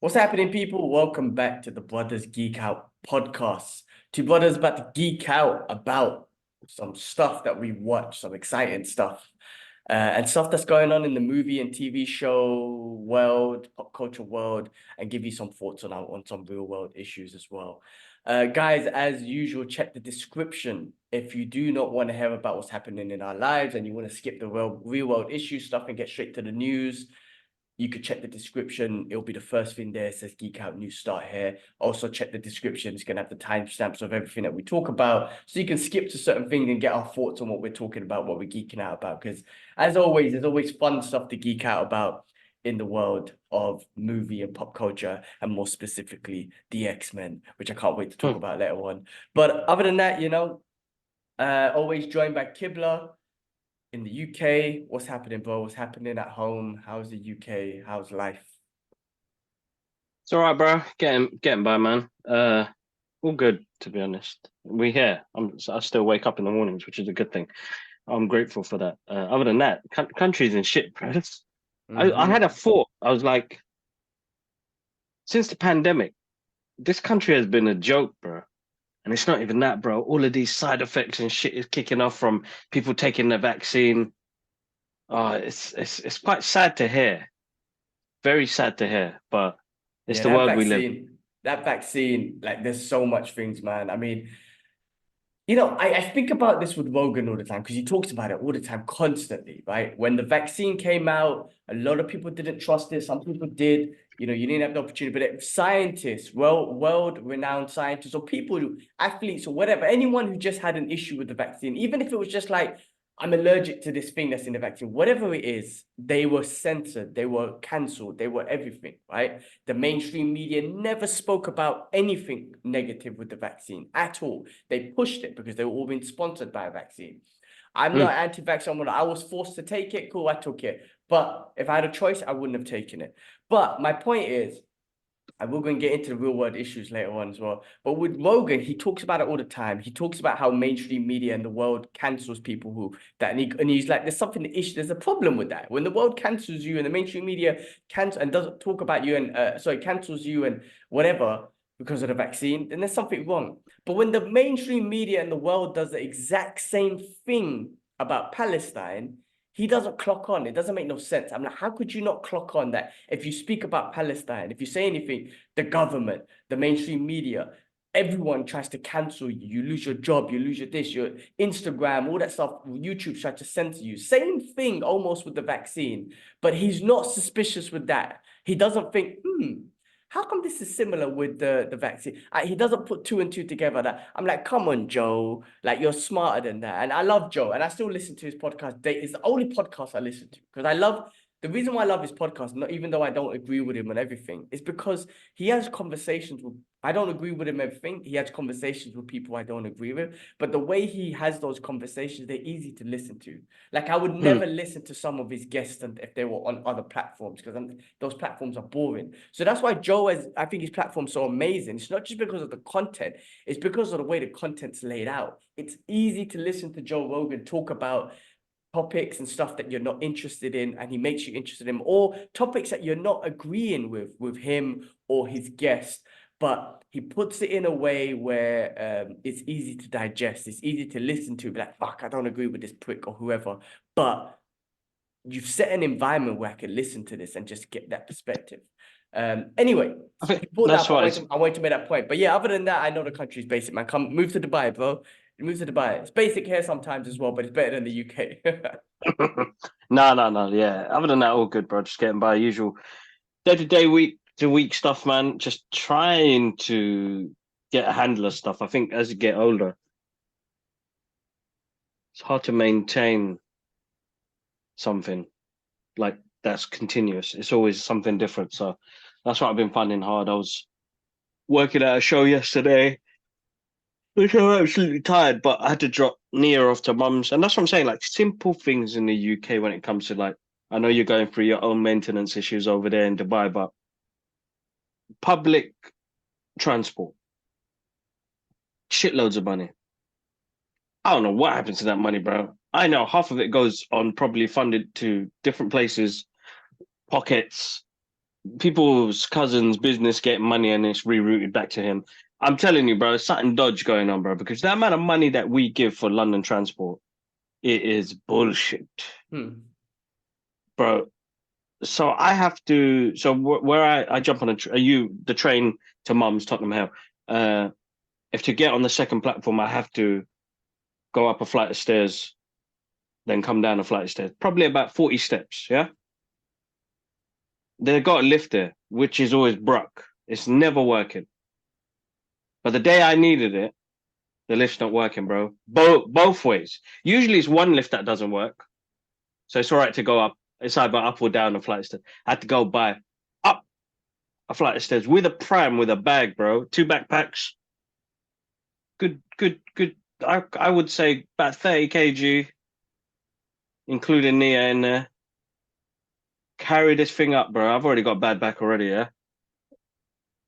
What's happening, people? Welcome back to the Brothers Geek Out podcast. Two brothers about to geek out about some stuff that we watch, some exciting stuff, and stuff that's going on in the movie and TV show world, pop culture world, and give you some thoughts on some real world issues as well. Guys, as usual, check the description if you do not want to hear about what's happening in our lives and you want to skip the real world issue stuff and get straight to the news. You could check the description. It'll be the first thing there. It says Geek Out News Start here. Also check the description. It's going to have the timestamps of everything that we talk about. So you can skip to certain things and get our thoughts on what we're talking about, what we're geeking out about. Because as always, there's always fun stuff to geek out about in the world of movie and pop culture, and more specifically, the X-Men, which I can't wait to talk about later on. But other than that, always joined by Kibla in the UK. What's happening, bro? What's happening at home? How's the UK? How's life? It's all right, bro. Getting by, man. All good, to be honest. We here. I still wake up in the mornings, which is a good thing. I'm grateful for that. Other than that, country's in shit, bro. I had a thought. I was like, since the pandemic, this country has been a joke, bro. And it's not even that, bro. All of these side effects and shit is kicking off from people taking the vaccine. Oh, it's quite sad to hear. Very sad to hear, but it's Yeah, the world we live. that vaccine, like there's so much things, man. I mean, I think about this with Rogan all the time because he talks about it all the time, constantly, right? When the vaccine came out, a lot of people didn't trust it. Some people did. You didn't have the opportunity, but scientists, world-renowned scientists, or people, athletes, or whatever, anyone who just had an issue with the vaccine, even if it was just like, I'm allergic to this thing that's in the vaccine, whatever it is, they were censored, they were cancelled, they were everything, right? The mainstream media never spoke about anything negative with the vaccine at all. They pushed it because they were all being sponsored by a vaccine. I'm not anti-vaccine. I was forced to take it. Cool, I took it. But if I had a choice, I wouldn't have taken it. But my point is, and we're going to get into the real world issues later on as well. But with Rogan, he talks about it all the time. He talks about how mainstream media and the world cancels people and he's like, there's something issue. There's a problem with that. When the world cancels you and the mainstream media cancels and doesn't talk about you and cancels you and whatever because of the vaccine, then there's something wrong. But when the mainstream media and the world does the exact same thing about Palestine, he doesn't clock on. It doesn't make no sense. I'm like, how could you not clock on that? If you speak about Palestine, if you say anything, the government, the mainstream media, everyone tries to cancel you. You lose your job, you lose your Instagram, all that stuff. YouTube tries to censor you. Same thing almost with the vaccine, but he's not suspicious with that. He doesn't think, how come this is similar with the vaccine? He doesn't put two and two together. That I'm like, come on, Joe. Like, you're smarter than that. And I love Joe, and I still listen to his podcast. It's the only podcast I listen to because I love the reason why I love his podcast, not even though I don't agree with him on everything, is because he has conversations with. I don't agree with him everything. He has conversations with people I don't agree with, but the way he has those conversations, they're easy to listen to. Like, I would never listen to some of his guests if they were on other platforms because those platforms are boring. So that's why I think his platform's so amazing. It's not just because of the content, it's because of the way the content's laid out. It's easy to listen to Joe Rogan talk about topics and stuff that you're not interested in, and he makes you interested in, or topics that you're not agreeing with him or his guest, but he puts it in a way where it's easy to digest, it's easy to listen to, be like, fuck, I don't agree with this prick or whoever, but you've set an environment where I can listen to this and just get that perspective. Anyway, I think brought that that's up, why I wanted to make that point. But yeah, other than that, I know the country's basic, man. Come move to Dubai, bro. Move to Dubai. It's basic here sometimes as well, but it's better than the UK. no. Yeah. Other than that, all good, bro. Just getting by usual day-to-day, week-to-week stuff, man. Just trying to get a handle of stuff. I think as you get older, it's hard to maintain something like that's continuous. It's always something different. So that's what I've been finding hard. I was working at a show yesterday, which I'm absolutely tired, but I had to drop Nia off to mum's. And that's what I'm saying, like simple things in the UK when it comes to like, I know you're going through your own maintenance issues over there in Dubai, but public transport, shitloads of money. I don't know what happens to that money, bro. I know half of it goes on probably funded to different places, pockets. people's cousins' business getting money and it's rerouted back to him. I'm telling you, bro, there's something dodge going on, bro, because the amount of money that we give for London transport, it is bullshit, bro. So I have to. So where I jump on the train to Mum's Tottenham Hill. If to get on the second platform, I have to go up a flight of stairs, then come down a flight of stairs, probably about 40 steps. Yeah, they got a lift there, which is always broke. It's never working. But the day I needed it, the lift's not working, bro. Both ways. Usually it's one lift that doesn't work, so it's all right to go up. It's either up or down a flight of stairs. I had to go by up a flight of stairs with a pram with a bag, bro. 2 backpacks. Good. I would say about 30 kg, including Nia in there. Carry this thing up, bro. I've already got a bad back already, yeah.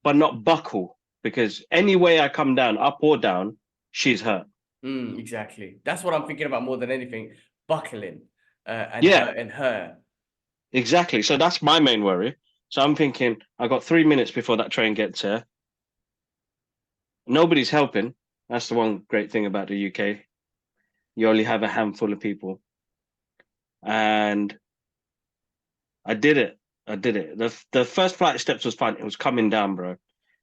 But not buckle, because any way I come down, up or down, she's hurt. Exactly. That's what I'm thinking about more than anything. Buckling and Yeah. hurting her. Exactly. So that's my main worry. So I'm thinking I got 3 minutes before that train gets here. Nobody's helping. That's the one great thing about the UK. You only have a handful of people. And I did it. The first flight of steps was fine. It was coming down, bro.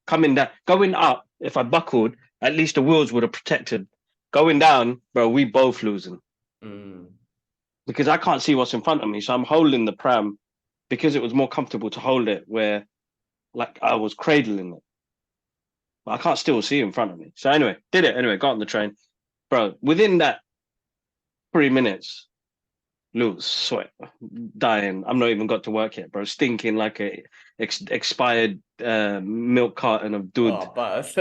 Coming down. Going up, if I buckled, at least the wheels would have protected. Going down, bro, we both losing. Because I can't see what's in front of me. So I'm holding the pram because it was more comfortable to hold it where like I was cradling it. But I can't still see in front of me. So anyway, did it. Anyway, got on the train. Bro, within that 3 minutes, lose, sweat, dying. I'm not even got to work yet, bro. Stinking like a expired milk carton of dude. Oh, but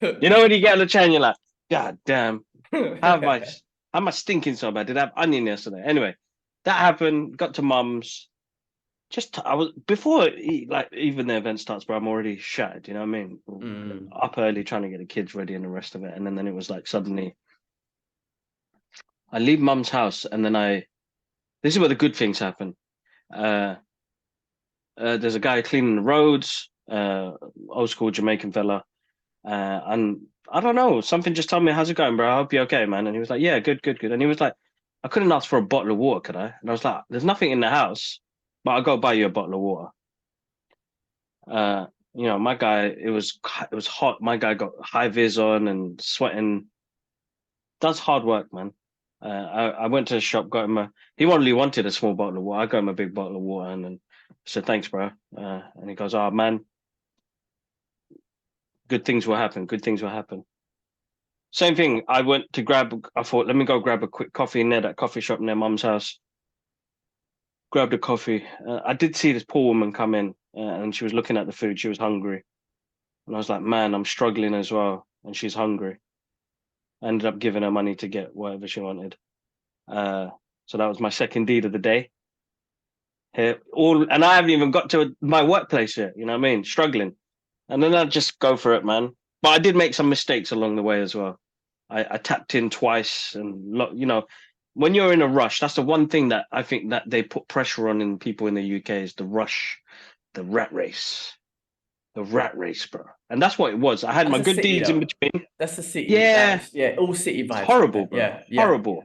You know when you get on the train, you're like, God damn, how am I stinking so bad? Did I have onion yesterday? Anyway, that happened. Got to Mum's. I was before like even the event starts, bro. I'm already shattered. You know what I mean? Up early trying to get the kids ready and the rest of it, and then it was like suddenly I leave Mum's house, and then this is where the good things happen. There's a guy cleaning the roads, old school Jamaican fella, and I don't know, something just told me, "How's it going, bro? I hope you're okay, man." And he was like, "Yeah, good." And he was like, "I couldn't ask for a bottle of water, could I?" And I was like, "There's nothing in the house, but I'll go buy you a bottle of water." My guy, it was hot. My guy got high vis on and sweating. Does hard work, man. I went to the shop, got him he only wanted a small bottle of water. I got him a big bottle of water and then said, "Thanks, bro." And he goes, "Oh, man, good things will happen. Good things will happen." Same thing. I thought, let me go grab a quick coffee near that coffee shop near Mum's house. Grabbed a coffee. I did see this poor woman come in and she was looking at the food. She was hungry. And I was like, man, I'm struggling as well. And she's hungry. I ended up giving her money to get whatever she wanted. So that was my second deed of the day. And I haven't even got to my workplace yet. You know what I mean? Struggling. And then I just go for it, man. But I did make some mistakes along the way as well. I tapped in twice, and when you're in a rush, that's the one thing that I think that they put pressure on in people in the UK is the rush, the rat race, bro. And that's what it was. I had my good deeds in between. That's the city. Yeah, all city vibes. it's horrible, bro. Yeah, Horrible.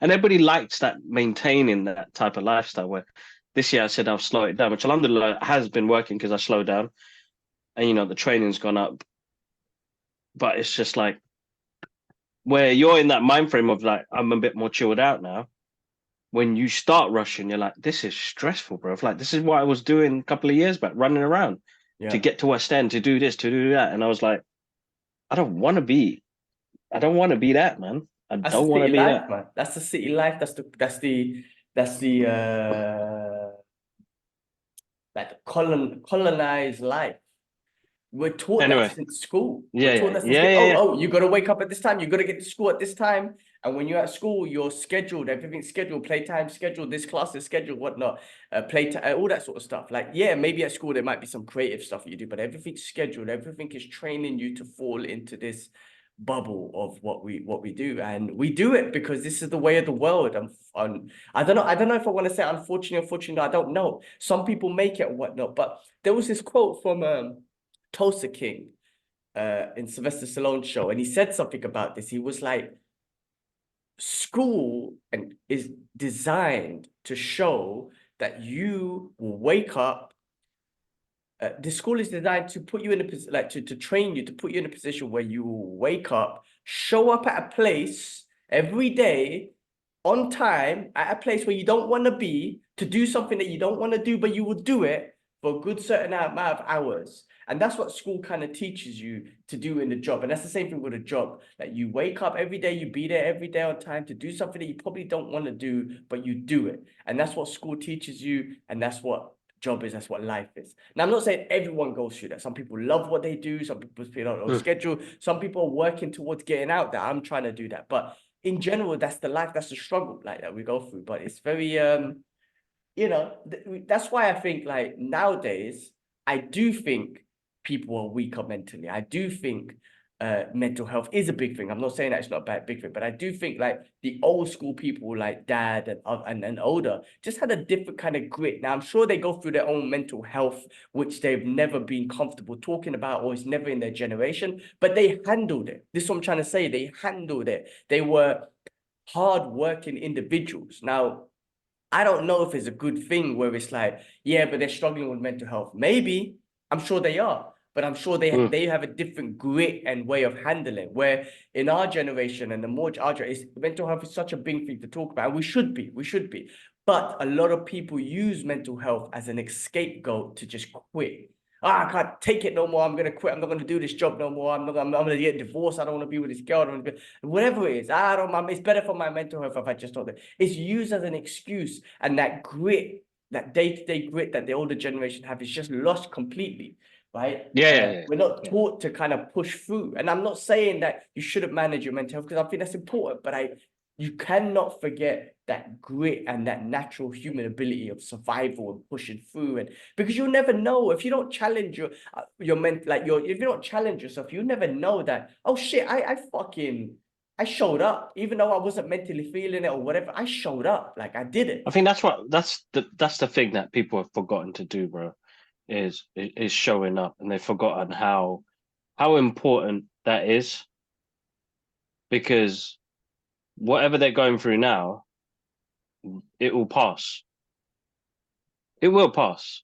And everybody likes that, maintaining that type of lifestyle. Where this year I said I'll slow it down, which alhamdulillah has been working because I slowed down, and the training's gone up. But it's just like where you're in that mind frame of like I'm a bit more chilled out now. When you start rushing, you're like, this is stressful, bro. Like this is what I was doing a couple of years back, running around to get to West End, to do this, to do that, and I was like, I don't want to be that, man. I don't want to be that, man. That's the city life. That's the like the colonized life. We're taught that since school. Oh, you got to wake up at this time. You got to get to school at this time. And when you're at school, you're scheduled. Everything's scheduled. Playtime scheduled. This class is scheduled. Whatnot. Playtime. All that sort of stuff. Like, yeah, maybe at school there might be some creative stuff you do, but everything's scheduled. Everything is training you to fall into this bubble of what we do, and we do it because this is the way of the world. I don't know if I want to say unfortunately, I don't know. Some people make it or whatnot, but there was this quote from Tulsa King in Sylvester Stallone's show, and he said something about this. He was like, school and is designed to show that you will wake up. The school is designed to put you in a position, like to train you, to put you in a position where you will wake up, show up at a place every day on time, at a place where you don't want to be, to do something that you don't want to do, but you will do it for a good certain amount of hours. And that's what school kind of teaches you to do in the job. And that's the same thing with a job. Like you wake up every day, you be there every day on time to do something that you probably don't want to do, but you do it. And that's what school teaches you. And that's what job is. That's what life is. Now, I'm not saying everyone goes through that. Some people love what they do. Some people feel on schedule. Some people are working towards getting out there. I'm trying to do that. But in general, that's the life, that's the struggle like that we go through. But it's very, that's why I think like nowadays, I do think people are weaker mentally. I do think mental health is a big thing. I'm not saying that it's not a big thing, but I do think like the old school people like dad and older just had a different kind of grit. Now, I'm sure they go through their own mental health, which they've never been comfortable talking about, or it's never in their generation, but they handled it. This is what I'm trying to say. They handled it. They were hard-working individuals. Now, I don't know if it's a good thing where it's like, yeah, but they're struggling with mental health. Maybe, I'm sure they are, but I'm sure they have a different grit and way of handling. Where in our generation and the more our generation, mental health is such a big thing to talk about. And we should be. But a lot of people use mental health as an scapegoat to just quit. I can't take it no more. I'm gonna quit. I'm not gonna do this job no more. I'm gonna get divorced. I don't want to be with this girl. Whatever it is. I don't. It's better for my mental health if I just don't. It's used as an excuse, and that grit, that day-to-day grit that the older generation have, is just lost completely. Right? We're not taught to kind of push through. And I'm not saying that you shouldn't manage your mental health, because I think that's important, but you cannot forget that grit and that natural human ability of survival and pushing through. And because you'll never know if you don't challenge if you don't challenge yourself, you never know that, oh shit, I showed up, even though I wasn't mentally feeling it or whatever. I showed up, like I did it. I think that's the thing that people have forgotten to do, bro, is showing up, and they've forgotten how important that is, because whatever they're going through now, it will pass. It will pass.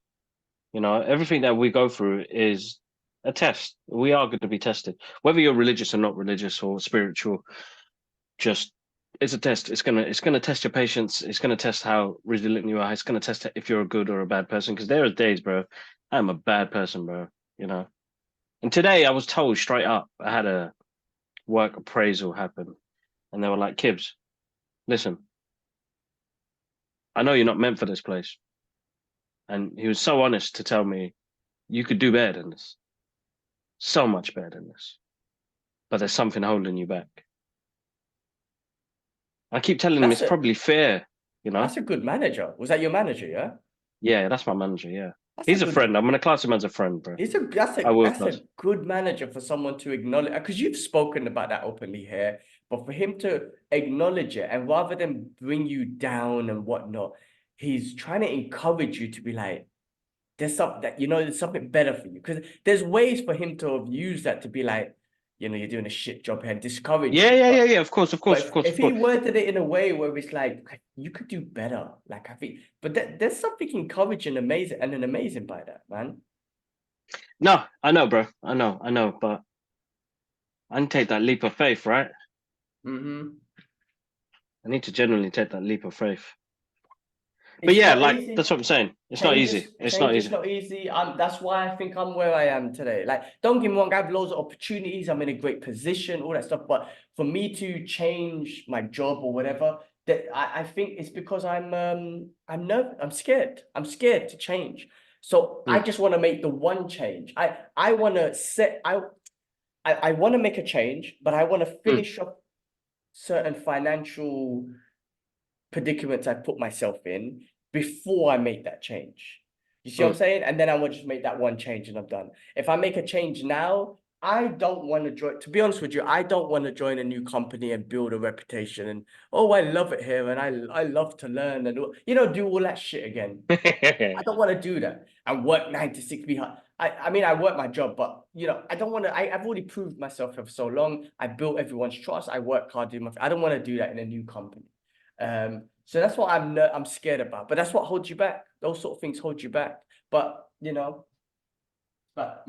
You know, everything that we go through is a test. We are going to be tested, whether you're religious or not religious or spiritual. Just it's a test. It's gonna test your patience. It's gonna test how resilient you are. It's gonna test if you're a good or a bad person. Because there are days, bro, I'm a bad person, bro. You know. And today I was told straight up, I had a work appraisal happen, and they were like, "Kibbs, listen, I know you're not meant for this place." And he was so honest to tell me, "You could do better than this, so much better than this, but there's something holding you back." I keep telling him it's probably fear, you know. That's a good manager. Was that your manager? Yeah. Yeah, that's my manager. Yeah, That's he's a friend. I'm gonna class him as a friend, bro. That's a good manager for someone to acknowledge, because you've spoken about that openly here. But for him to acknowledge it, and rather than bring you down and whatnot, he's trying to encourage you to be like, there's something that, there's something better for you. Because there's ways for him to have used that to be like, you're doing a shit job here and discourage you. Yeah. Of course. If he worded it in a way where it's like you could do better, like I think, but there's something encouraging, amazing, and an amazing by that, man. No, I know, bro. I know, but I need to take that leap of faith, right? Mm-hmm. I need to genuinely take that leap of faith. But yeah, like easy. that's what I'm saying. It's not easy. It's not easy. It's not easy. That's why I think I'm where I am today. Like, don't get me wrong, I have loads of opportunities. I'm in a great position, all that stuff. But for me to change my job or whatever, that I think it's because I'm nervous. I'm scared. I'm scared to change. So I just want to make the one change. I want to I want to make a change, but I want to finish up certain financial predicaments I put myself in before I make that change. You see what I'm saying? And then I will just make that one change and I'm done. If I make a change now, I don't want to join, to be honest with you, I don't want to join a new company and build a reputation and, oh, I love it here and I love to learn and, do all that shit again. I don't want to do that and work 9 to 6 behind. I mean, I work my job, but, I don't want to, I've already proved myself for so long. I built everyone's trust. I work hard, I don't want to do that in a new company. So that's what I'm scared about, but that's what holds you back. Those sort of things hold you back. But, but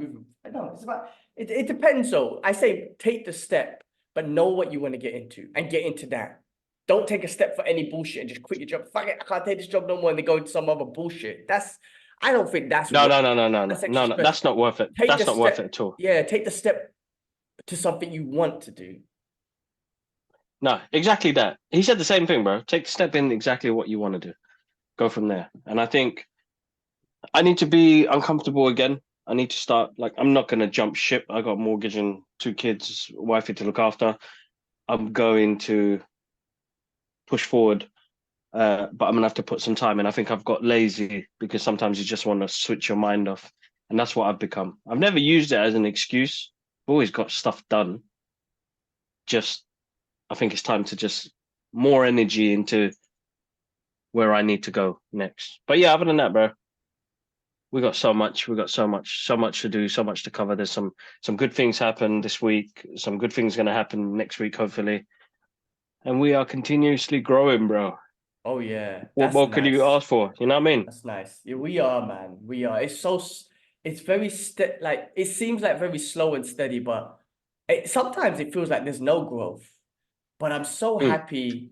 I know it's about it depends though. I say take the step, but know what you want to get into and get into that. Don't take a step for any bullshit and just quit your job. Fuck it, I can't take this job no more and they go into some other bullshit. I don't think that's No, worth no, no, no, no, no, that's no, actually no. stressful. That's not worth it. Take the That's not worth it step, at all. yeah, take the step to something you want to do. No, exactly that. He said the same thing, bro. Take the step in exactly what you want to do. Go from there. And I think I need to be uncomfortable again. I need to start, like, I'm not going to jump ship. I got a mortgage and 2 kids, wifey to look after. I'm going to push forward, but I'm going to have to put some time in. I think I've got lazy because sometimes you just want to switch your mind off. And that's what I've become. I've never used it as an excuse. I've always got stuff done. Just, I think it's time to just more energy into where I need to go next. But yeah, other than that, bro, we got so much to do, so much to cover. There's some good things happen this week, some good things going to happen next week, hopefully, and we are continuously growing, bro. Oh yeah, What that's more could you nice. ask for? You know what I mean? That's nice. Yeah, we are, man. We are. It's very like it seems like very slow and steady, but sometimes it feels like there's no growth. But I'm so Mm. happy.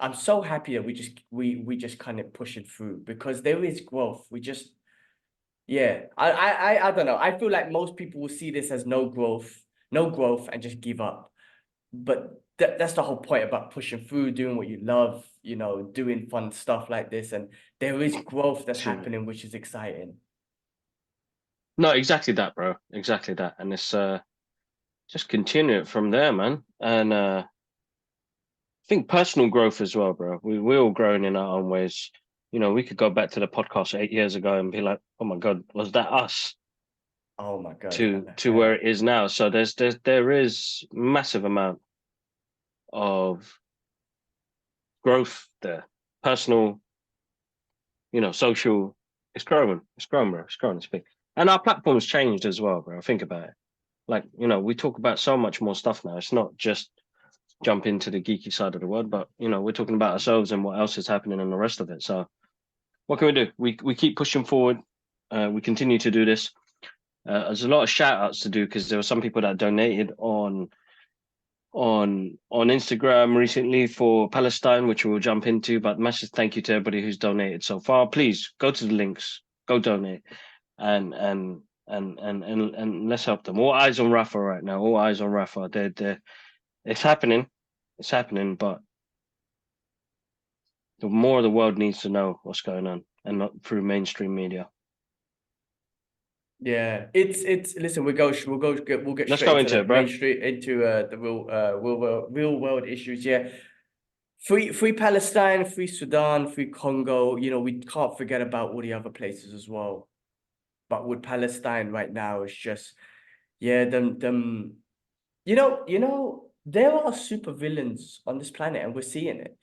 I'm so happy that we just kind of pushing through because there is growth. Yeah. I don't know. I feel like most people will see this as no growth, and just give up. But that's the whole point about pushing through, doing what you love, doing fun stuff like this. And there is growth that's Shoot. happening, which is exciting. No, exactly that, bro. Exactly that, and it's just continue it from there, man. And I think personal growth as well, bro. We're all growing in our own ways. You know, we could go back to the podcast 8 years ago and be like, "Oh my God, was that us?" Oh my God, how To the where hell? it is now. So there is massive amount of growth there. Personal, social. It's growing. It's growing, bro. It's growing. It's big. And our platform's changed as well, bro. Think about it. Like, we talk about so much more stuff now. It's not just jump into the geeky side of the world, but we're talking about ourselves and what else is happening and the rest of it. So what can we do? We keep pushing forward. We continue to do this. There's a lot of shout outs to do because there were some people that donated on Instagram recently for Palestine, which we'll jump into. But massive thank you to everybody who's donated so far. Please go to the links, go donate, and let's help them. All eyes on Rafa right now. All eyes on Rafa. It's happening. It's happening, but the more the world needs to know what's going on, and not through mainstream media. Yeah, it's listen, we'll get Let's straight go into into the it, bro. into the real world issues. Yeah. Free Palestine, free Sudan, free Congo. We can't forget about all the other places as well. But with Palestine right now, it's just, yeah, them. There are super villains on this planet, and we're seeing it.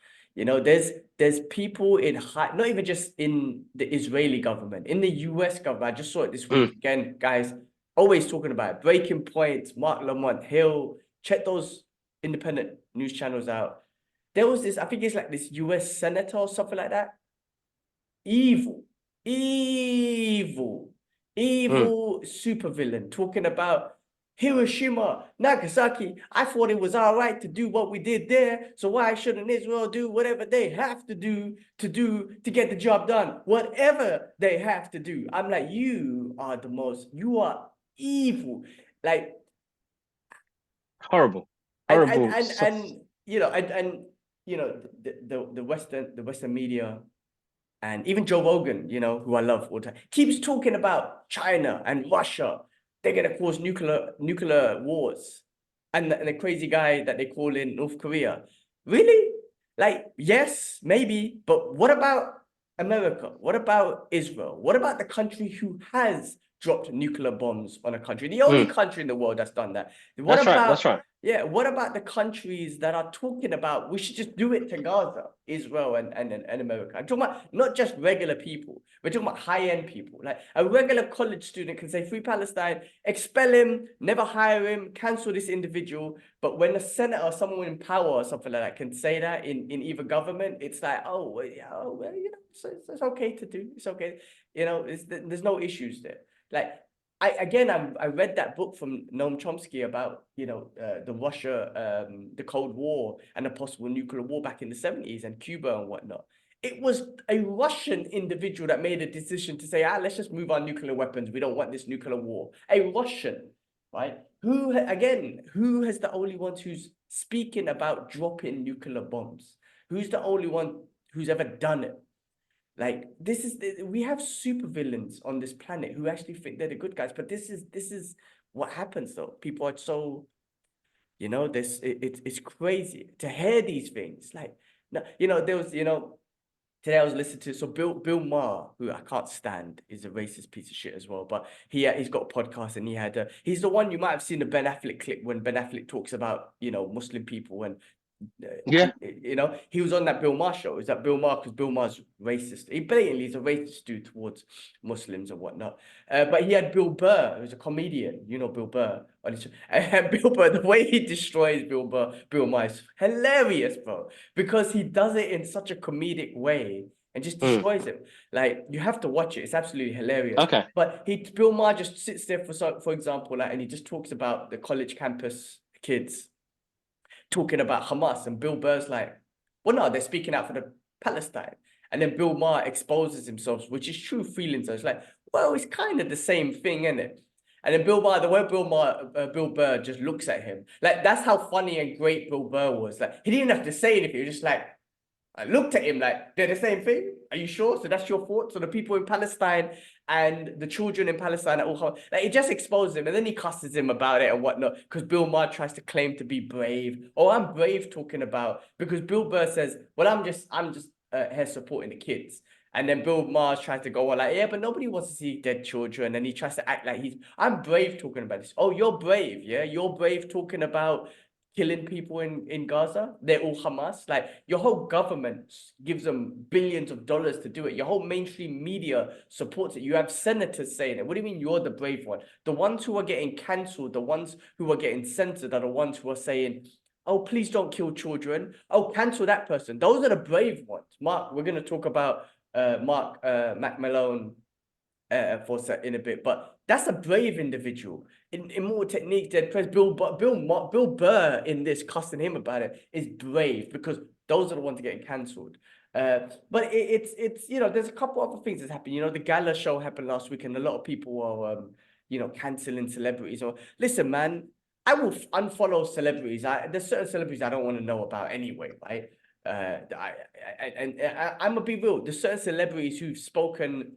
There's people in high, not even just in the Israeli government, in the US government. I just saw it this week Mm, again, guys. Always talking about it. Breaking Point, Mark Lamont Hill. Check those independent news channels out. There was this, I think it's like this US senator or something like that. Evil, evil, mm. evil supervillain talking about Hiroshima, Nagasaki. I thought it was all right to do what we did there. So why shouldn't Israel do whatever they have to do to get the job done? Whatever they have to do. I'm like, you are evil. Like, Horrible, and and horrible and stuff. and the Western media. And even Joe Rogan, who I love all the time, keeps talking about China and Russia. They're gonna cause nuclear wars. And the crazy guy that they call in North Korea. Really? Like, yes, maybe, but what about America? What about Israel? What about the country who has dropped nuclear bombs on a country. The only country in the world that's done that. What That's about, right. That's right. Yeah, what about the countries that are talking about we should just do it to Gaza, Israel, and America? I'm talking about not just regular people. We're talking about high-end people. Like a regular college student can say, "Free Palestine," expel him, never hire him, cancel this individual. But when a senator or someone in power or something like that can say that in either government, it's like, oh, well, yeah, oh, well, you know, it's okay to do. It's okay. You know, there's no issues there. Like, I read that book from Noam Chomsky about, you know, the Cold War and the possible nuclear war back in the 70s and Cuba and whatnot. It was a Russian individual that made a decision to say, let's just move our nuclear weapons. We don't want this nuclear war. A Russian, right? Who has the only ones who's speaking about dropping nuclear bombs? Who's the only one who's ever done it? Like, we have supervillains on this planet who actually think they're the good guys, but this is what happens though. People are so, you know, it's crazy to hear these things. Like, no, you know, there was, you know, today I was listening to Bill Maher, who I can't stand, is a racist piece of shit as well. But he's got a podcast, and he's the one you might have seen the Ben Affleck clip when Ben Affleck talks about, you know, Muslim people and Yeah. you know, he was on that Bill Maher show. Is that Bill Maher? Because Bill Maher's racist. He blatantly is a racist dude towards Muslims and whatnot. But he had Bill Burr, who's a comedian. You know Bill Burr. And Bill Burr, the way he destroys Bill Maher is hilarious, bro. Because he does it in such a comedic way and just destroys him. Like, you have to watch it. It's absolutely hilarious. Okay. But Bill Maher just sits there for example, like, and he just talks about the college campus kids talking about Hamas, and Bill Burr's like, well, no, they're speaking out for the Palestine. And then Bill Maher exposes himself, which is true feelings. So it's like, well, it's kind of the same thing, isn't it? And then Bill Maher, the way Bill Burr just looks at him, like, that's how funny and great Bill Burr was. Like, he didn't have to say anything. He was just like, I looked at him like, they're the same thing? Are you sure? So that's your thought? So the people in Palestine and the children in Palestine are all, like, it just exposes him, and then he cusses him about it and whatnot, because Bill Maher tries to claim to be brave. Oh, I'm brave talking about, because Bill Burr says, well, I'm just here supporting the kids. And then Bill Maher tries to go on like, yeah, but nobody wants to see dead children. And he tries to act like I'm brave talking about this. Oh, you're brave, yeah? You're brave talking about killing people in Gaza. They're all Hamas. Like, your whole government gives them billions of dollars to do it. Your whole mainstream media supports it. You have senators saying it. What do you mean you're the brave one? The ones who are getting cancelled, the ones who are getting censored are the ones who are saying, oh, please don't kill children. Oh, cancel that person. Those are the brave ones. Mark, we're going to talk about Mac Malone in a bit, but that's a brave individual. In more technique, dead press. Bill Burr in this cussing him about it is brave, because those are the ones getting cancelled. But it's you know, there's a couple other things that's happened. You know, the gala show happened last week, and a lot of people are you know, canceling celebrities. Or listen, man, I will unfollow celebrities. There's certain celebrities I don't want to know about anyway, right? I'm gonna be real. There's certain celebrities who've spoken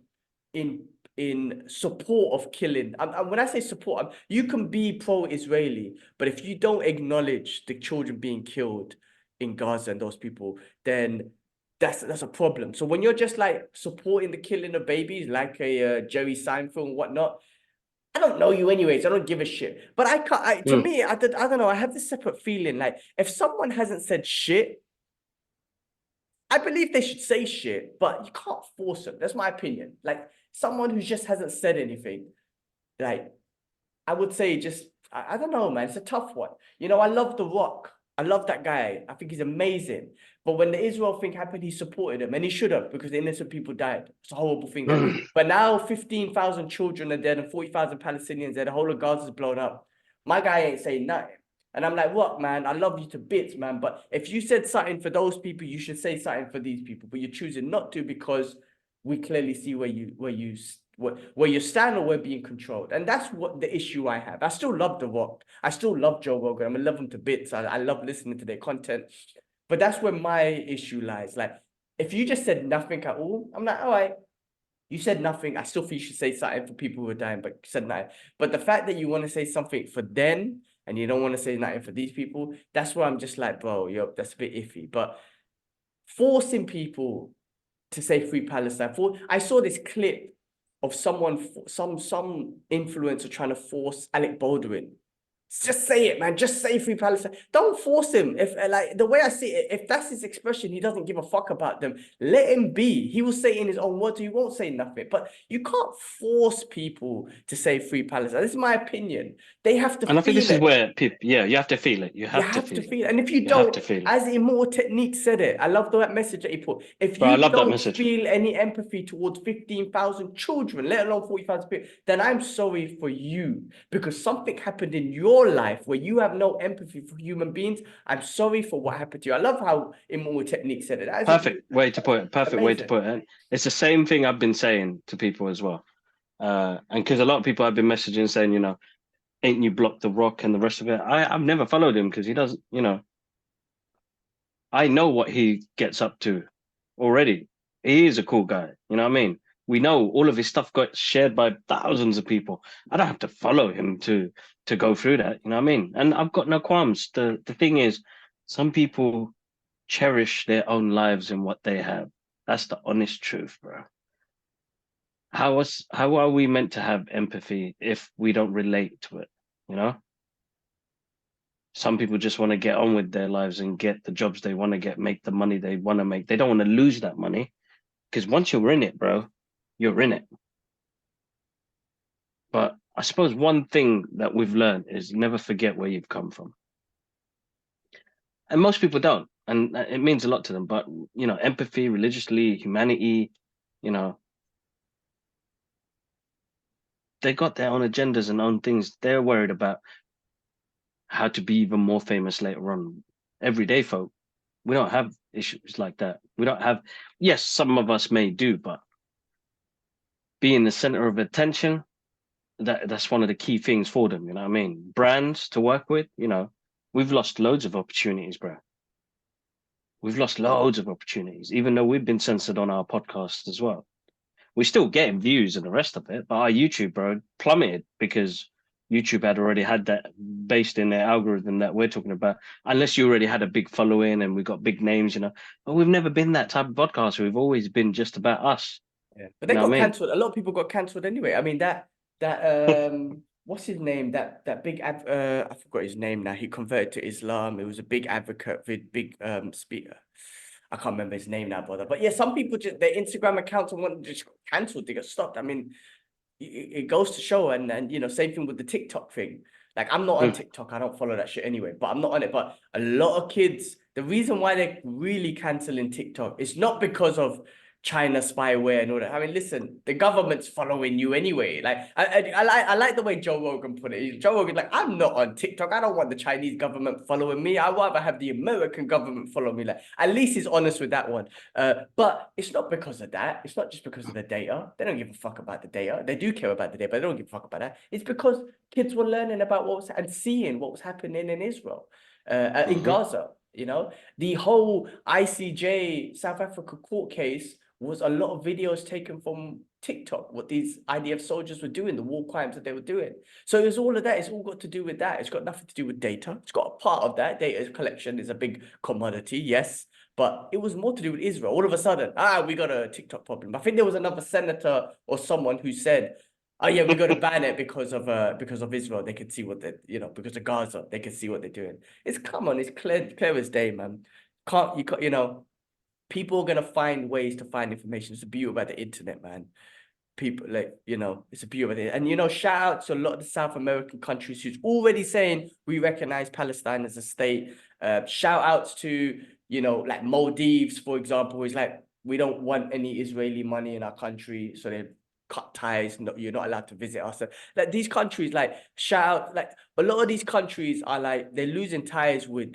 in support of killing. And when I say support, you can be pro-Israeli, but if you don't acknowledge the children being killed in Gaza and those people, then that's a problem. So when you're just like supporting the killing of babies, like a Jerry Seinfeld and whatnot, I don't know you anyways. I don't give a shit. But I can't. To me, I don't know. I have this separate feeling. Like, if someone hasn't said shit, I believe they should say shit, but you can't force them. That's my opinion. Like, someone who just hasn't said anything, like, I would say just, I don't know, man. It's a tough one. You know, I love The Rock. I love that guy. I think he's amazing. But when the Israel thing happened, he supported him, and he should have, because innocent people died. It's a horrible thing. But now 15,000 children are dead and 40,000 Palestinians dead. The whole of Gaza's blown up. My guy ain't saying nothing. And I'm like, what, man? I love you to bits, man. But if you said something for those people, you should say something for these people. But you're choosing not to, because we clearly see where you stand, or we're being controlled. And that's what the issue I have. I still love The Rock. I still love Joe Rogan. I'm gonna love them to bits. I love listening to their content. But that's where my issue lies. Like, if you just said nothing at all, I'm like, all right, you said nothing. I still think you should say something for people who are dying, but you said nothing. But the fact that you want to say something for them and you don't want to say nothing for these people, that's where I'm just like, bro, that's a bit iffy. But forcing people to say free Palestine. I saw this clip of someone, some influencer trying to force Alec Baldwin. Just say it, man. Just say Free Palestine. Don't force him. If like the way I see it, if that's his expression, he doesn't give a fuck about them. Let him be. He will say in his own words. He won't say nothing. But you can't force people to say Free Palestine. This is my opinion. They have to And I think feel this is it. where people, yeah, you have to feel it. You You have to have to feel it. feel it. And if you You have don't, to feel it. as Immortal Technique said it, I love that message that he put. If Bro, I you love that don't message. feel any empathy towards 15,000 children, let alone 40,000 people, then I'm sorry for you because something happened in your life where you have no empathy for human beings. I'm sorry for what happened to you. I love how Immortal Technique said it. That is Perfect way to put it. Perfect way to amazing. put it. It's the same thing I've been saying to people as well. And because a lot of people have been messaging saying, you know, ain't you blocked The Rock and the rest of it? I've never followed him because he doesn't, you know, I know what he gets up to already. He is a cool guy. You know what I mean? We know all of his stuff got shared by thousands of people. I don't have to follow him to go through that. You know what I mean? And I've got no qualms. The thing is, some people cherish their own lives and what they have. That's the honest truth, bro. How are we meant to have empathy if we don't relate to it? You know? Some people just want to get on with their lives and get the jobs they want to get, make the money they want to make. They don't want to lose that money because once you're in it, bro, you're in it. But I suppose one thing that we've learned is never forget where you've come from. And most people don't. And it means a lot to them. But, you know, empathy, religiously, humanity, you know, they got their own agendas and own things. They're worried about how to be even more famous later on. Everyday folk, we don't have issues like that. We don't have, yes, some of us may do, but being the center of attention, that's one of the key things for them, you know what I mean? Brands to work with, you know, we've lost loads of opportunities, bro. We've lost loads of opportunities, even though we've been censored on our podcast as well. We're still getting views and the rest of it, but our YouTube, bro, plummeted because YouTube had already had that based in their algorithm that we're talking about. Unless you already had a big following and we got big names, you know. But we've never been that type of podcast. We've always been just about us. Yeah. But You they know got what I mean? cancelled. A lot of people got cancelled anyway. I mean that what's his name? That big I forgot his name now. He converted to Islam. It was a big advocate with big speaker. I can't remember his name now, brother. But yeah, some people just their Instagram accounts and want just cancelled. They got stopped. I mean, it goes to show, and you know, same thing with the TikTok thing. Like I'm not on Mm. TikTok. I don't follow that shit anyway. But I'm not on it. But a lot of kids, the reason why they're really canceling TikTok is not because of China spyware and all that. I mean, listen, the government's following you anyway. Like I like the way Joe Rogan put it. Joe Rogan like I'm not on TikTok. I don't want the Chinese government following me. I rather have the American government follow me. Like at least he's honest with that one. But it's not because of that. It's not just because of the data. They don't give a fuck about the data. They do care about the data, but they don't give a fuck about that. It's because kids were learning about what was and seeing what was happening in Israel, in Gaza. You know, the whole ICJ South Africa court case was a lot of videos taken from TikTok, what these IDF soldiers were doing, the war crimes that they were doing. So it's all of that. It's all got to do with that. It's got nothing to do with data. It's got a part of that. Data collection is a big commodity, yes. But it was more to do with Israel. All of a sudden, we got a TikTok problem. I think there was another senator or someone who said, oh yeah, we got to ban it because of Israel. They could see what they, you know, because of Gaza, they could see what they're doing. It's come on, it's clear as day, man. Can't, you know, people are gonna find ways to find information. It's the beauty about the internet, man. People like, you know, it's a beauty of it. And you know, shout out to a lot of the South American countries who's already saying we recognize Palestine as a state. Shout outs to, you know, like Maldives, for example, is like we don't want any Israeli money in our country, so they cut ties. No, you're not allowed to visit us. So, like these countries, like shout out, like a lot of these countries are like they're losing ties with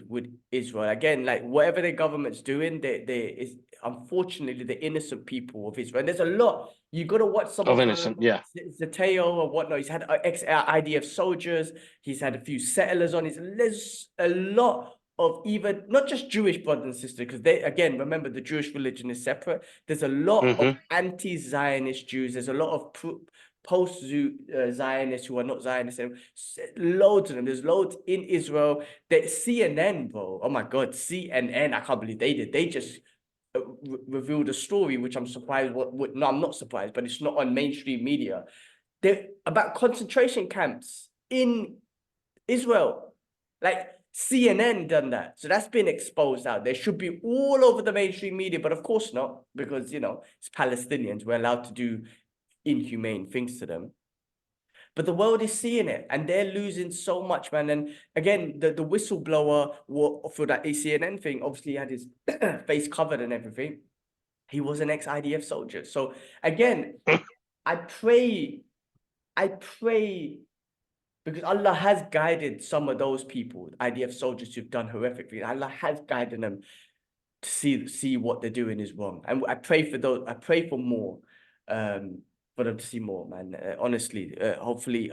Israel. Again, like whatever their government's doing, they is unfortunately the innocent people of Israel. And there's a lot. You got to watch some Of of innocent, yeah. Zateo or whatnot. He's had ex-IDF soldiers. He's had a few settlers on his. There's a lot of even not just Jewish brothers and sisters, because they again remember the Jewish religion is separate. There's a lot of anti-Zionist Jews. There's a lot of post-Zionists who are not Zionists. Loads of them. There's loads in Israel. That CNN, bro. Oh my God, CNN. I can't believe they did. They just revealed a story, which I'm surprised. No, I'm not surprised, but it's not on mainstream media. They're about concentration camps in Israel. Like CNN done that. So that's been exposed out. They should be all over the mainstream media, but of course not, because it's Palestinians. We're allowed to do inhumane things to them. But the world is seeing it, and they're losing so much, man. And again, the whistleblower for that CNN thing obviously had his face covered and everything. He was an ex-IDF soldier. So again, I pray, because Allah has guided some of those people, IDF soldiers who've done horrific things. Allah has guided them to see what they're doing is wrong. And I pray for those. I pray for more. For them to see more, man. Honestly, hopefully,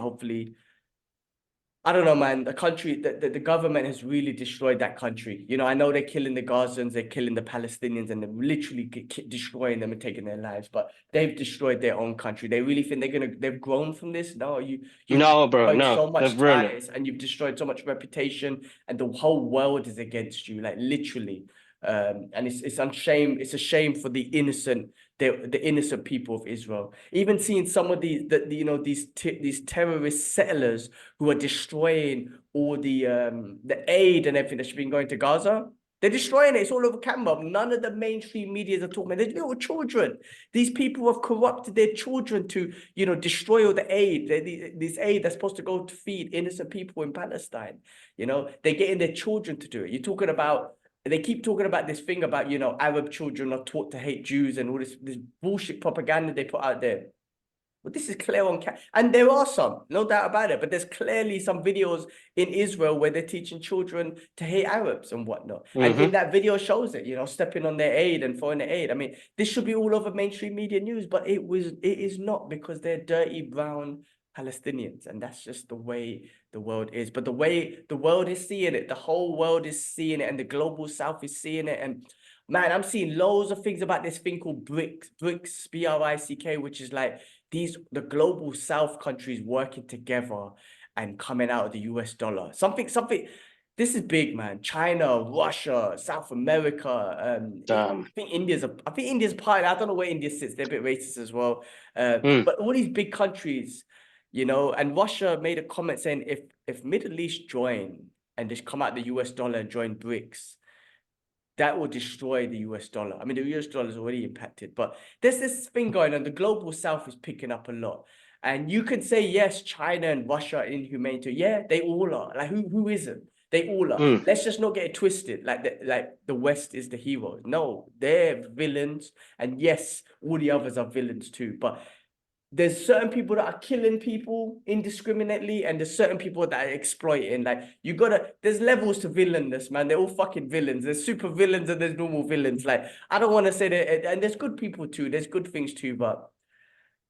I don't know, man. The government has really destroyed that country. I know they're killing the Gazans, they're killing the Palestinians, and they're literally destroying them and taking their lives. But they've destroyed their own country. They really think they've grown from this? No, you've No, bro, destroyed no, so much they've ruined it. ties, and you've destroyed so much reputation, and the whole world is against you, like literally. And it's a shame for the innocent people of Israel. Even seeing some of these terrorist settlers who are destroying all the aid and everything that's been going to Gaza. They're destroying it. It's all over camera. None of the mainstream media are talking about. There's little children. These people have corrupted their children to, destroy all the aid. This aid that's supposed to go to feed innocent people in Palestine. They're getting their children to do it. They keep talking about this thing about, Arab children are taught to hate Jews and all this bullshit propaganda they put out there. But this is clear on camera. And there are some, no doubt about it. But there's clearly some videos in Israel where they're teaching children to hate Arabs and whatnot. And in that video shows it, stepping on their aid and throwing their aid. I mean, this should be all over mainstream media news, but it is not, because they're dirty brown Palestinians, and that's just the way the world is. But the way the world is seeing it, the whole world is seeing it, and the global south is seeing it. And man, I'm seeing loads of things about this thing called BRICS, BRICK, which is like the global south countries working together and coming out of the US dollar. Something. This is big, man. China, Russia, South America. I think India's part. I don't know where India sits. They're a bit racist as well. But all these big countries, and Russia made a comment saying if Middle East join and just come out the US dollar and join BRICS, that will destroy the US dollar. I mean, the US dollar is already impacted, but there's this thing going on. The global south is picking up a lot. And you can say, yes, China and Russia are inhumane too. Yeah, they all are. Like, who isn't? They all are. Let's just not get it twisted. Like the West is the hero. No, they're villains. And yes, all the others are villains too. But there's certain people that are killing people indiscriminately, and there's certain people that are exploiting. Like, there's levels to villainness, man. They're all fucking villains. There's super villains and there's normal villains. Like, I don't want to say that, and there's good people too. There's good things too, but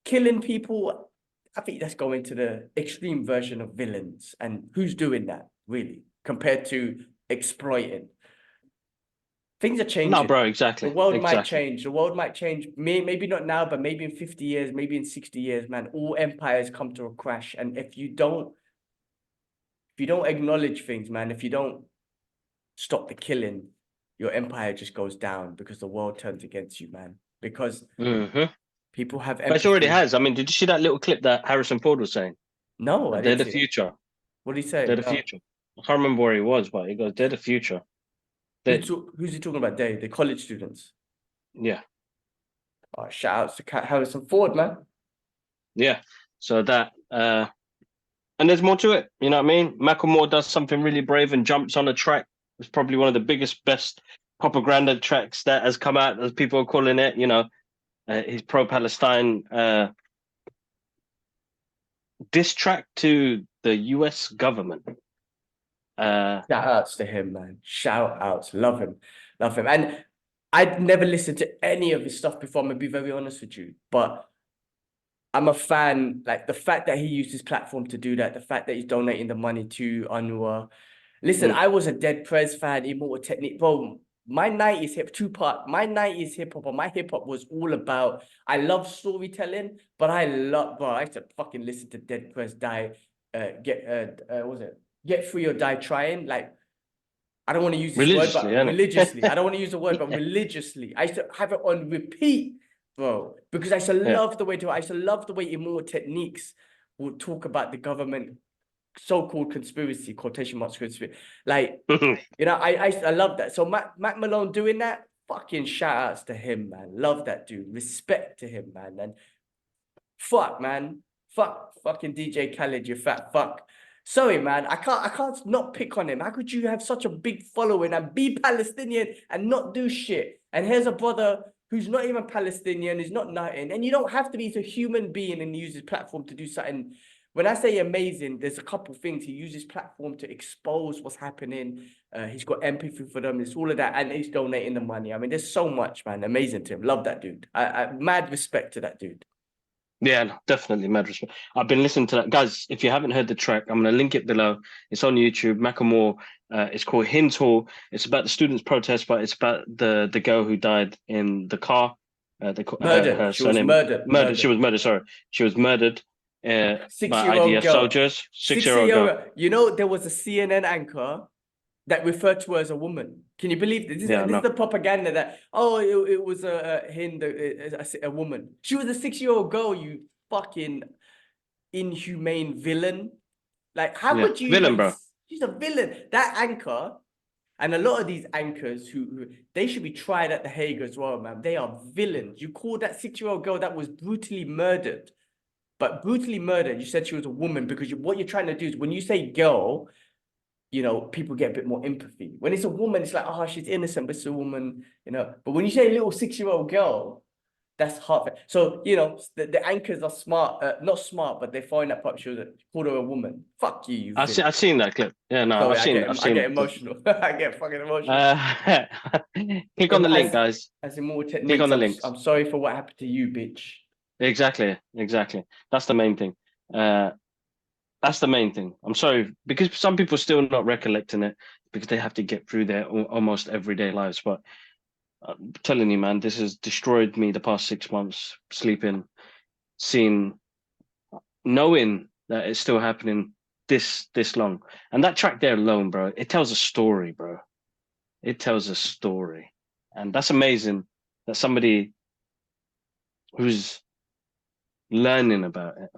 killing people, I think that's going to the extreme version of villains. And who's doing that, really, compared to exploiting? Things are changing. No, bro, exactly. The world might change. The world might change. Maybe not now, but maybe in 50 years, maybe in 60 years, man, all empires come to a crash. And if you don't acknowledge things, man, if you don't stop the killing, your empire just goes down, because the world turns against you, man. Because people have empathy. But it already has. I mean, did you see that little clip that Harrison Ford was saying? No, I They're didn't the see future. What did he say? They're the future. I can't remember where he was, but he goes, they're the future. Who's he talking about? The college students. Yeah. Oh, shout outs to Harrison Ford, man. Yeah. So that and there's more to it. You know what I mean? Macklemore does something really brave and jumps on a track. It's probably one of the biggest, best propaganda tracks that has come out, as people are calling it. His pro-Palestine diss track to the US government. Shout outs to him, man. Shout outs. Love him. And I'd never listened to any of his stuff before, I'm gonna be very honest with you. But I'm a fan. Like, the fact that he used his platform to do that, the fact that he's donating the money to UNRWA. Listen, I was a Dead Prez fan, Immortal Technique. Bro, my 90s hip hop, or my hip hop was all about, I love storytelling, but I used to fucking listen to Dead Prez Die, Get Free or Die Trying. Like, I don't want to use this word, Religiously, but innit? religiously. I don't want to use the word, but Yeah. religiously. I used to have it on repeat, bro, because I used to Yeah. love the way I used to love the way Immortal Techniques would talk about the government so-called conspiracy, quotation marks conspiracy. Like, you know, I love that. So Mac Malone doing that, fucking shout outs to him, man. Love that dude. Respect to him, man. And fuck, man. Fucking DJ Khaled, you fat fuck. Sorry, man. I can't not pick on him. How could you have such a big following and be Palestinian and not do shit? And here's a brother who's not even Palestinian, who's not nothing. And you don't have to be a human being and use his platform to do something. When I say amazing, there's a couple things. He uses platform to expose what's happening. He's got empathy for them. It's all of that. And he's donating the money. I mean, there's so much, man. Amazing to him. Love that dude. I mad respect to that dude. Yeah, no, definitely mad respect. I've been listening to that, guys. If you haven't heard the track, I'm gonna link it below. It's on YouTube. Macklemore. It's called Hymns Hall. It's about the students' protest, but it's about the girl who died in the car. Murdered. Her She was surname murdered. She was murdered. Sorry, she was murdered. By 6-year-old IDF girl. soldiers. 6-year-old 6-year-old girl. girl. You know, there was a CNN anchor that referred to her as a woman. Can you believe this? Yeah, This is no. the propaganda that, oh, it was a woman. She was a 6-year-old girl, you fucking inhumane villain. Like, how Yeah, could you villain, even? bro. She's a villain. That anchor, and a lot of these anchors who they should be tried at the Hague as well, man. They are villains. You called that 6-year-old girl that was brutally murdered. But brutally murdered, you said she was a woman because what you're trying to do is when you say girl, you know, people get a bit more empathy. When it's a woman, it's like, oh, she's innocent, but it's a woman, you know. But when you say a little 6-year-old girl, that's heartfelt. So, you know, the anchors are smart, not smart, but they find that part, she was called her a woman. Fuck you, I've seen that clip. Yeah, no, Sorry, I've I seen get it. emotional. I get fucking emotional. Click on the link, guys. As Immortal Click on Techniques, the links. I'm sorry for what happened to you, bitch. Exactly. That's the main thing. That's the main thing. I'm sorry because some people are still not recollecting it because they have to get through their almost everyday lives. But I'm telling you, man, this has destroyed me the past 6 months. Sleeping, seeing, knowing that it's still happening this long, and that track there alone, bro, it tells a story, bro. It tells a story, and that's amazing. That somebody who's learning about it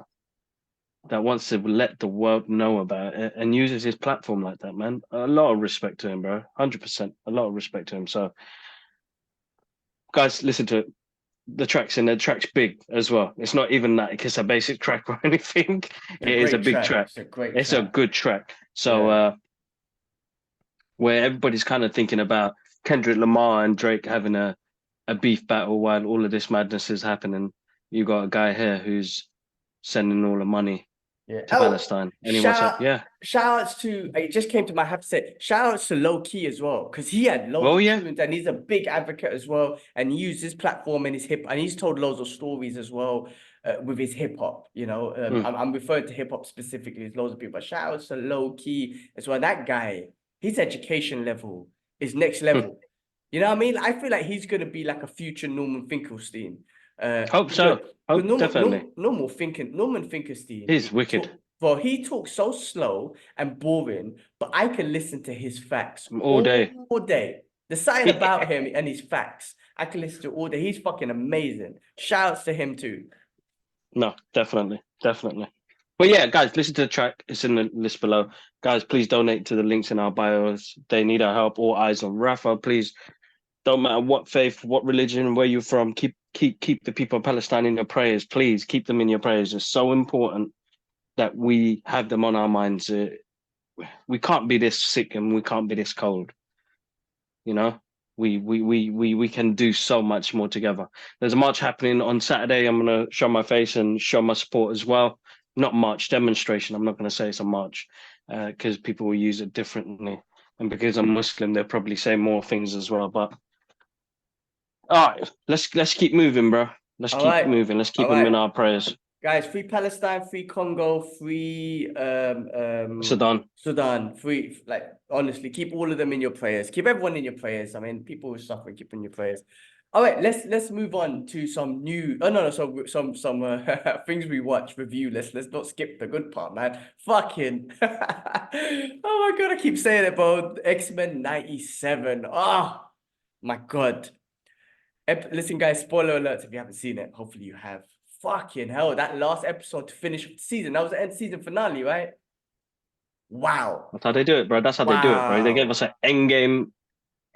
that wants to let the world know about it and uses his platform like that, man. A lot of respect to him, bro. 100%. A lot of respect to him. So, guys, listen to it. The track's in there. The track's big as well. It's not even like it's a basic track or anything. It's a It is a great big track. track. It's a great It's a track. good track. So, Yeah. where everybody's kind of thinking about Kendrick Lamar and Drake having a beef battle while all of this madness is happening, you got a guy here who's sending all the money Yeah. to Palestine. And he wants it. Yeah. Shout outs to it just came to my I have to say shout outs to Low Key as well because he had loads Oh, of yeah. tunes and he's a big advocate as well and he used his platform and his hip and he's told loads of stories as well with his hip hop. You know, I'm referring to hip hop specifically. There's loads of people, but shout outs to Low Key as well. That guy, his education level is next level. You know what I mean? I feel like he's gonna be like a future Norman Finkelstein. Hope Because so. Hope definitely. Norman Finkelstein, He's wicked well, he talks so slow and boring, but I can listen to his facts all day. all day. There's something about him and his facts. I can listen to all day. He's fucking amazing. Shouts to him too. No, definitely. But yeah, guys, listen to the track. It's in the list below. Guys, please donate to the links in our bios. They need our help. All eyes on Rafa. Please, don't matter what faith, what religion, where you're from. Keep the people of Palestine in your prayers. Please keep them in your prayers. It's so important that we have them on our minds. We can't be this sick and we can't be this cold. You know, we can do so much more together. There's a march happening on Saturday. I'm gonna show my face and show my support as well. Not march, demonstration. I'm not gonna say it's a march because people will use it differently, and because I'm Muslim, they'll probably say more things as well. But all right, let's keep moving, bro. Let's All keep right. moving. Let's keep All them in right. our prayers. Guys, free Palestine, free Congo, free Sudan. free, like honestly, keep all of them in your prayers. Keep everyone in your prayers. I mean, people who are suffering, keep in your prayers. All right, let's move on to some new. Oh no, some things we watch review. Let's not skip the good part, man. Fucking. Oh my God, I keep saying it, bro. X-Men 97. Oh my God. Listen, guys, spoiler alerts if you haven't seen it. Hopefully you have. Fucking hell, that last episode to finish the season. That was the end season finale, right? Wow. That's how they do it, bro. That's how they do it, bro. They gave us Wow. an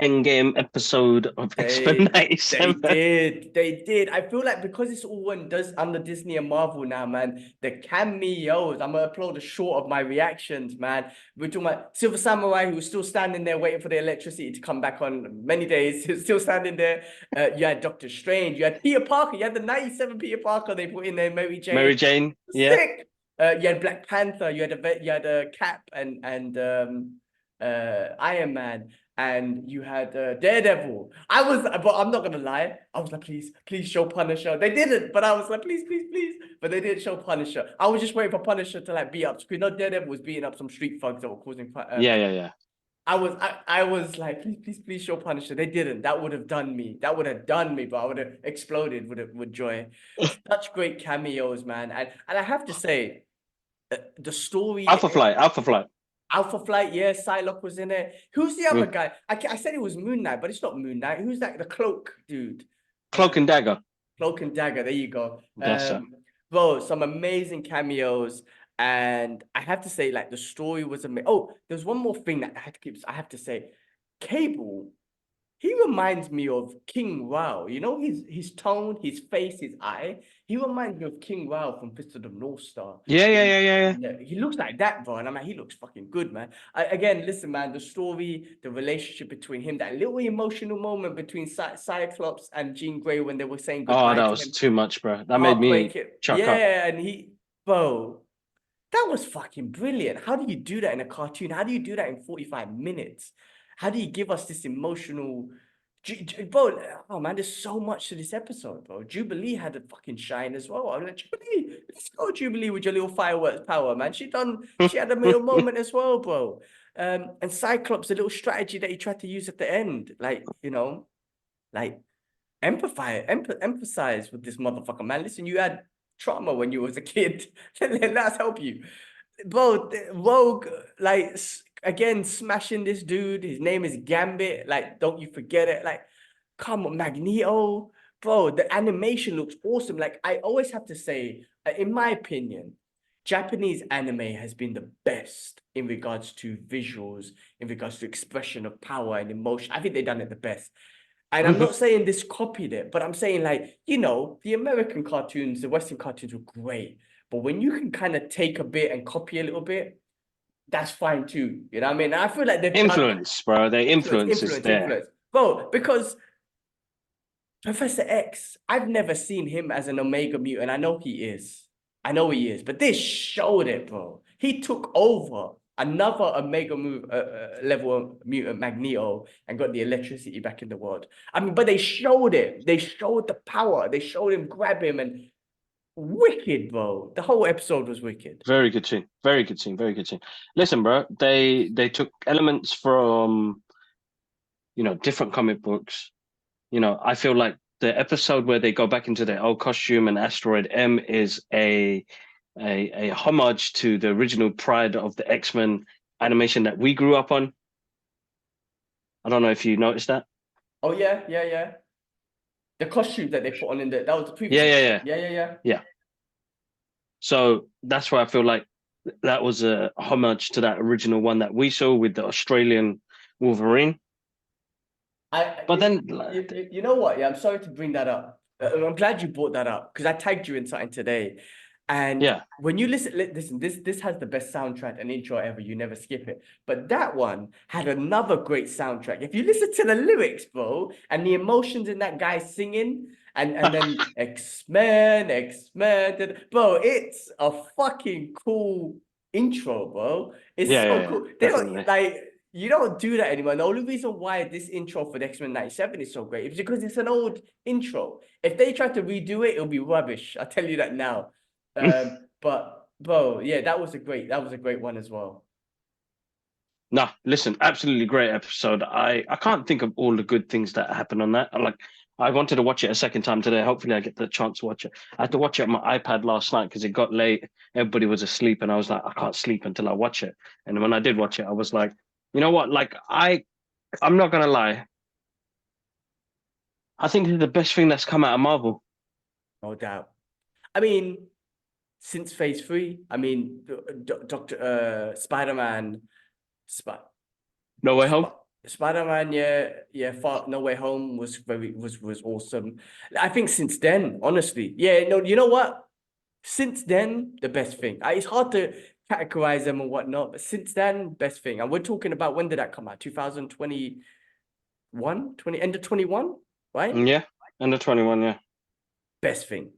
endgame episode of X-Men They they 97. did. They did. I feel like because it's all one does under Disney and Marvel now, man. The cameos. I'm gonna upload a short of my reactions, man. We're talking about Silver Samurai, who was still standing there waiting for the electricity to come back on many days. He was still standing there. You had Doctor Strange. You had Peter Parker. You had the 97 Peter Parker they put in there. Mary Jane. Mary Jane, yeah. Sick. You had Black Panther. You had a Cap and Iron Man. And you had Daredevil. But I'm not gonna lie. I was like, please show Punisher. They didn't, but I was like, please. But they didn't show Punisher. I was just waiting for Punisher to like beat up. Because no, Daredevil was beating up some street thugs that were causing. Yeah. I was like, please show Punisher. They didn't. That would have done me. That would have done me. But I would have exploded with joy. Such great cameos, man. And I have to say, the story. Alpha Flight. Alpha Flight, yeah, Psylocke was in it. Who's the other Mm. guy? I said it was Moon Knight, but it's not Moon Knight. Who's that? The cloak dude. Cloak and Dagger. Cloak and Dagger. There you go. That's it. Bro, some amazing cameos. And I have to say, like, the story was amazing. Oh, there's one more thing that I have to say. Cable, he reminds me of King Rao. You know, his tone, his face, his eye. He reminds me of King Rao from Fist of the North Star. Yeah. Yeah, he looks like that, bro. And I'm like, he looks fucking good, man. Again, listen, man, the story, the relationship between him, that little emotional moment between Cyclops and Jean Grey when they were saying Oh, goodbye that to was him. too much, bro. That made me chuck up. Yeah, and bro, that was fucking brilliant. How do you do that in a cartoon? How do you do that in 45 minutes? How do you give us this emotional... Bro, oh man, there's so much to this episode, bro. Jubilee had a fucking shine as well. I'm like, Jubilee, let's go, Jubilee, with your little fireworks power, man. She had a little moment as well, bro. And Cyclops, a little strategy that he tried to use at the end, like, you know, like emphasize with this motherfucker, man. Listen, you had trauma when you was a kid. Let us help you, bro. Rogue, like, again, smashing this dude. His name is Gambit. Like, don't you forget it. Like, come on, Magneto, bro. The animation looks awesome. Like, I always have to say, in my opinion, Japanese anime has been the best in regards to visuals, in regards to expression of power and emotion. I think they've done it the best. And I'm not saying this copied it, but I'm saying, like, you know, the American cartoons, the Western cartoons were great. But when you can kind of take a bit and copy a little bit, that's fine too. You know what I mean? I feel like they've Influence, bro. The influence is there. influence. Bro, because Professor X, I've never seen him as an Omega mutant. I know he is. But this showed it, bro. He took over another Omega level mutant Magneto and got the electricity back in the world. I mean, but they showed it. They showed the power. They showed him grab him and wicked, bro. The whole episode was wicked. Very good scene. Listen, bro, they took elements from, you know, different comic books. You know, I feel like the episode where they go back into their old costume and Asteroid M is a homage to the original Pride of the X-Men animation that we grew up on. I don't know if you noticed that. Oh yeah. The costume that they put on that was the previous. Yeah. So that's why I feel like that was a homage to that original one that we saw with the Australian Wolverine. But then, you know what? Yeah, I'm sorry to bring that up. I'm glad you brought that up because I tagged you in something today. And yeah, when you listen, this has the best soundtrack and intro ever. You never skip it. But that one had another great soundtrack. If you listen to the lyrics, bro, and the emotions in that guy singing, and then X-Men, bro, it's a fucking cool intro, bro. It's so cool. They don't like. You don't do that anymore. And the only reason why this intro for the X-Men 97 is so great is because it's an old intro. If they try to redo it, it'll be rubbish. I'll tell you that now. But bro, yeah, that was a great one as well. Listen, absolutely great episode. I can't think of all the good things that happened on that. I wanted to watch it a second time today. Hopefully, I get the chance to watch it. I had to watch it on my iPad last night because it got late. Everybody was asleep, and I was like, I can't sleep until I watch it. And when I did watch it, I was like, you know what? Like, I'm not gonna lie. I think it's the best thing that's come out of Marvel. No doubt. I mean, since Phase 3, I mean, Doctor Spider-Man, Sp- No Way Home. Spider-Man, Far No Way Home was was awesome. I think since then, honestly, no, you know what? Since then, the best thing. It's hard to categorize them and whatnot, but since then, best thing. And we're talking about, when did that come out? 2021, end of 21, right? Yeah, under 21. Yeah, Best thing,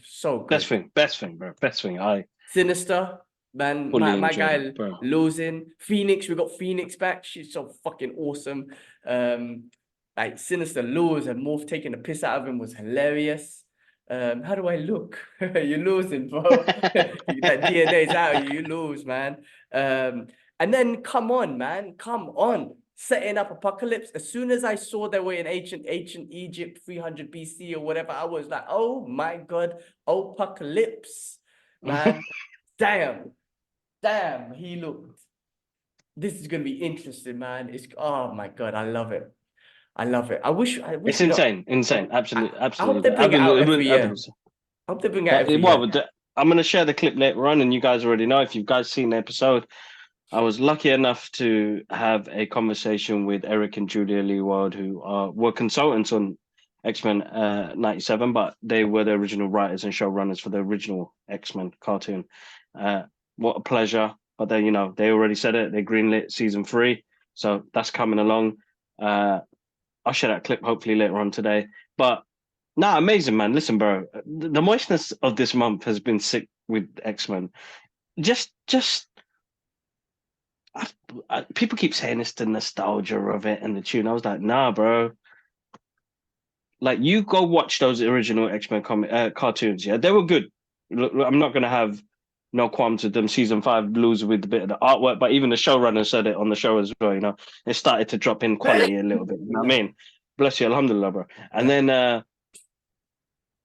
so best good. thing, bro, best thing. I Sinister, man, fully my enjoyed guy it, bro. losing. Phoenix, we got Phoenix back. She's so fucking awesome. Like Sinister lose and Morph taking the piss out of him was hilarious. How do I look? You're losing, bro. That DNA's out, you lose, man. And then come on, man, come on. Setting up Apocalypse. As soon as I saw they were in ancient Egypt, 300 BC or whatever, I was like, oh my god, Apocalypse, man. Damn, he looked. This is gonna be interesting, man. It's, oh my god, I love it. I love it. I wish, It's you know, insane. I hope they Absolutely. bring it out every year. Evidence. I hope they bring it out every Well, year. I'm going to share the clip later on, and you guys already know. If you guys seen the episode, I was lucky enough to have a conversation with Eric and Julia Lee Ward, who were consultants on X-Men 97, but they were the original writers and showrunners for the original X-Men cartoon. What a pleasure. But they, they already said it. They greenlit season 3. So that's coming along. I'll share that clip hopefully later on today. But amazing, man. Listen, bro, the moistness of this month has been sick with X-Men. Just people keep saying it's the nostalgia of it and the tune. I was like, nah, bro. Like, you go watch those original X-Men cartoons. Yeah, they were good. Look, I'm not gonna have no qualms with them. Season 5 blues with a bit of the artwork, but even the showrunner said it on the show as well. It started to drop in quality a little bit. You know what I mean? Bless you, alhamdulillah, bro. And then,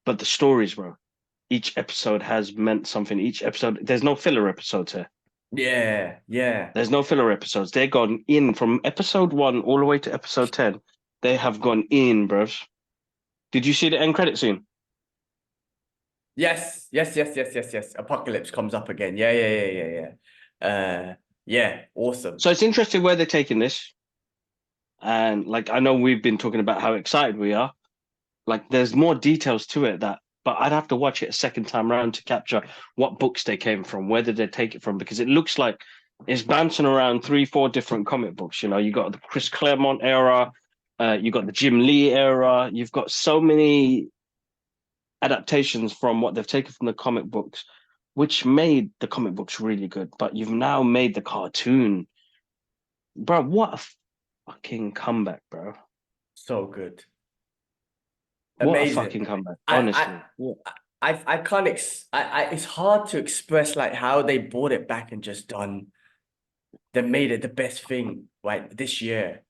but the stories, bro. Each episode has meant something. Each episode, there's no filler episodes here. Yeah. There's no filler episodes. They've gone in from episode 1 all the way to episode 10. They have gone in, bros. Did you see the end credit scene? Yes. Apocalypse comes up again. Yeah. Awesome. So it's interesting where they're taking this. And like, I know we've been talking about how excited we are. Like, there's more details to it but I'd have to watch it a second time around to capture what books they came from, where did they take it from, because it looks like it's bouncing around 3-4 different comic books. You got the Chris Claremont era, you got the Jim Lee era, you've got so many adaptations from what they've taken from the comic books, which made the comic books really good. But you've now made the cartoon, bro. What a fucking comeback, bro! So good. What a Amazing. fucking comeback, honestly. I can't it's hard to express like how they brought it back and just they made it the best thing right this year,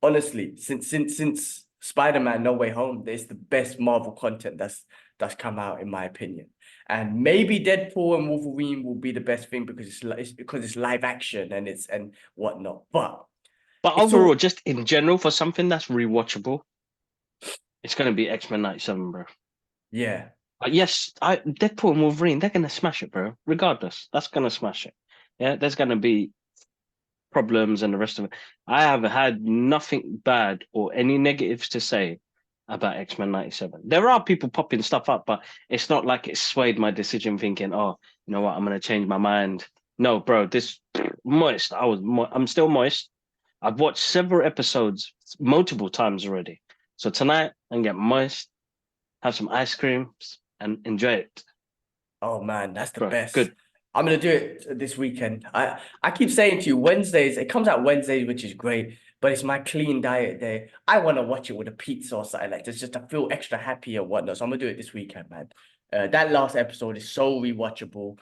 honestly, since Spider-Man No Way Home, it's the best Marvel content that's come out, in my opinion. And maybe Deadpool and Wolverine will be the best thing because it's live action and whatnot, but overall, just in general, for something that's rewatchable, it's going to be X-Men 97, bro. Yeah. Yes, Deadpool and Wolverine, they're going to smash it, bro. Regardless, that's going to smash it. Yeah, there's going to be problems and the rest of it. I have had nothing bad or any negatives to say about X-Men 97. There are people popping stuff up, but it's not like it swayed my decision thinking, oh, you know what, I'm going to change my mind. No, bro, this moist. I'm still moist. I've watched several episodes multiple times already. So tonight, I can get moist, have some ice creams, and enjoy it. Oh man, that's the Bro, best. good. I'm gonna do it this weekend. I keep saying to you, Wednesdays, it comes out Wednesdays, which is great, but it's my clean diet day. I want to watch it with a pizza or something like this, just to feel extra happy and whatnot. So I'm gonna do it this weekend, man. That last episode is so rewatchable.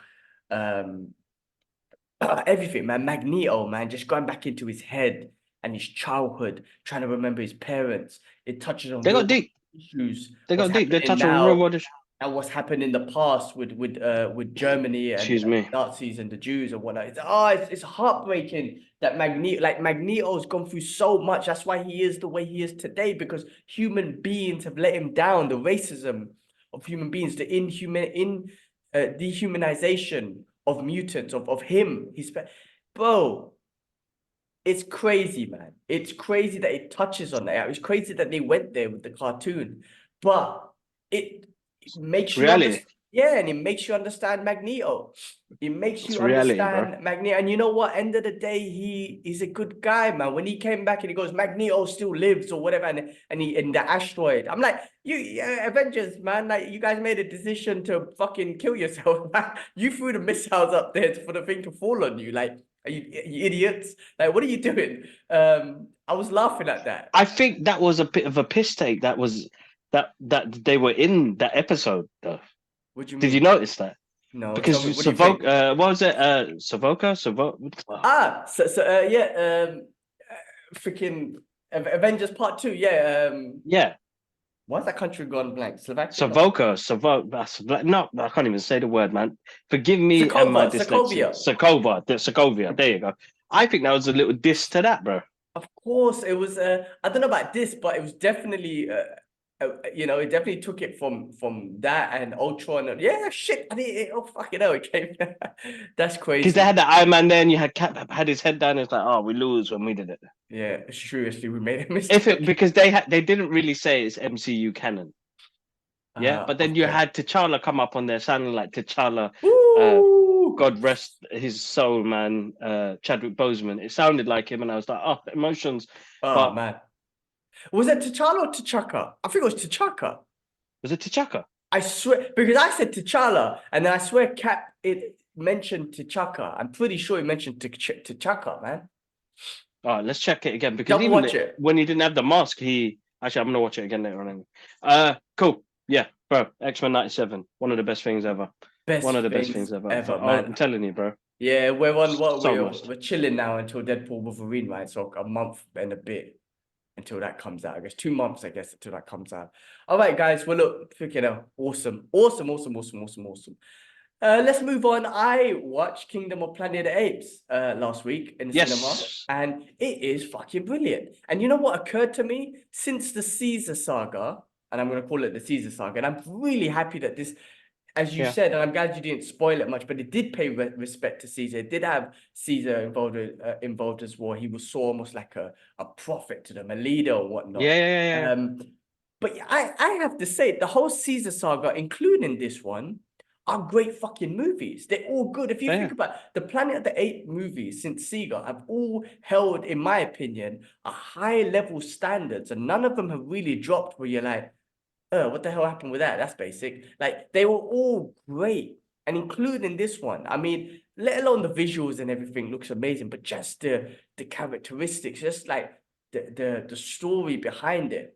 Everything, man. Magneto, man, just going back into his head and his childhood, trying to remember his parents. It touches on They real got deep. issues, They what's got deep. They happening touch on real now, world issues. and what's happened in the past with Germany and Excuse me. Nazis and the Jews and whatnot. It's heartbreaking that Magneto's gone through so much. That's why he is the way he is today, because human beings have let him down. The racism of human beings, the dehumanization of mutants, of him. Bro, it's crazy, man. It's crazy that it touches on that. It's crazy that they went there with the cartoon, but it makes you Reality. understand. Yeah, and it makes you understand Magneto. It makes It's you reality, bro. understand Magneto. And you know what? End of the day, he's a good guy, man. When he came back and he goes, Magneto still lives or whatever, and he in the asteroid. I'm like, Avengers, man. Like, you guys made a decision to fucking kill yourself. You threw the missiles up there for the thing to fall on you. Like, are you idiots? Like, what are you doing? I was laughing at that. I think that was a bit of a piss take. That they were in that episode, though. What do you Did you mean? notice that? No, Because tell me, what do you think? What was it? Savoca? Freaking Avengers Part 2, yeah. Yeah, Why's that country gone blank? Slovakia? No. Savoca. No, I can't even say the word, man. Forgive me and my dyslexia. Sokovia. There you go. I think that was a little diss to that, bro. Of course, it was. I don't know about this, but it was definitely. It definitely took it from that and Ultron. And, yeah, shit. Oh fucking hell, it came. That's Because they crazy. had the Iron Man there, and you had Cap had his head down. It's like, oh, we lose when we did it. Yeah, seriously, we made a mistake. Because they didn't really say it's MCU canon. Yeah, but then you Okay. had T'Challa come up on there sounding like T'Challa. Woo! God rest his soul, man. Chadwick Boseman. It sounded like him, and I was like, oh, emotions. Oh But man, was it T'Challa or T'Chaka? I think it was T'Chaka. was it T'Chaka? I swear, because I said T'Challa, and then I swear Cap it mentioned T'Chaka. I'm pretty sure he mentioned T'Chaka, man. Oh, let's check it again because Double even watch it. when he didn't have the mask, he actually I'm gonna watch it again later on. Cool. Yeah, bro. X-Men '97, one of the best things ever. Best One of the best things things ever. ever, Oh, man. I'm telling you, bro. Yeah, we're on what So we're much. we're chilling now until Deadpool Wolverine, right? So a month and a bit until that comes out. I guess 2 months, I guess, until that comes out. All right, guys. Well, look, freaking hell, awesome, awesome, awesome, awesome, awesome, awesome. Let's move on. I watched Kingdom of Planet of the Apes last week in the cinema, Yes. and it is fucking brilliant. And you know what occurred to me since the Caesar saga, and I'm gonna call it the Caesar saga, and I'm really happy that this, as you Yeah. said, and I'm glad you didn't spoil it much, but it did pay respect to Caesar. It did have Caesar involved as well. He was so almost like a prophet to them, a leader or whatnot. Yeah. But I have to say, the whole Caesar saga, including this one, are great fucking movies. They're all good. If you Yeah. think about the Planet of the Apes movies since Sega, have all held, in my opinion, a high level standards, and none of them have really dropped where you're like, oh, what the hell happened with that? That's basic. Like, they were all great, and including this one. I mean, let alone the visuals and everything looks amazing, but just the characteristics, just like the story behind it,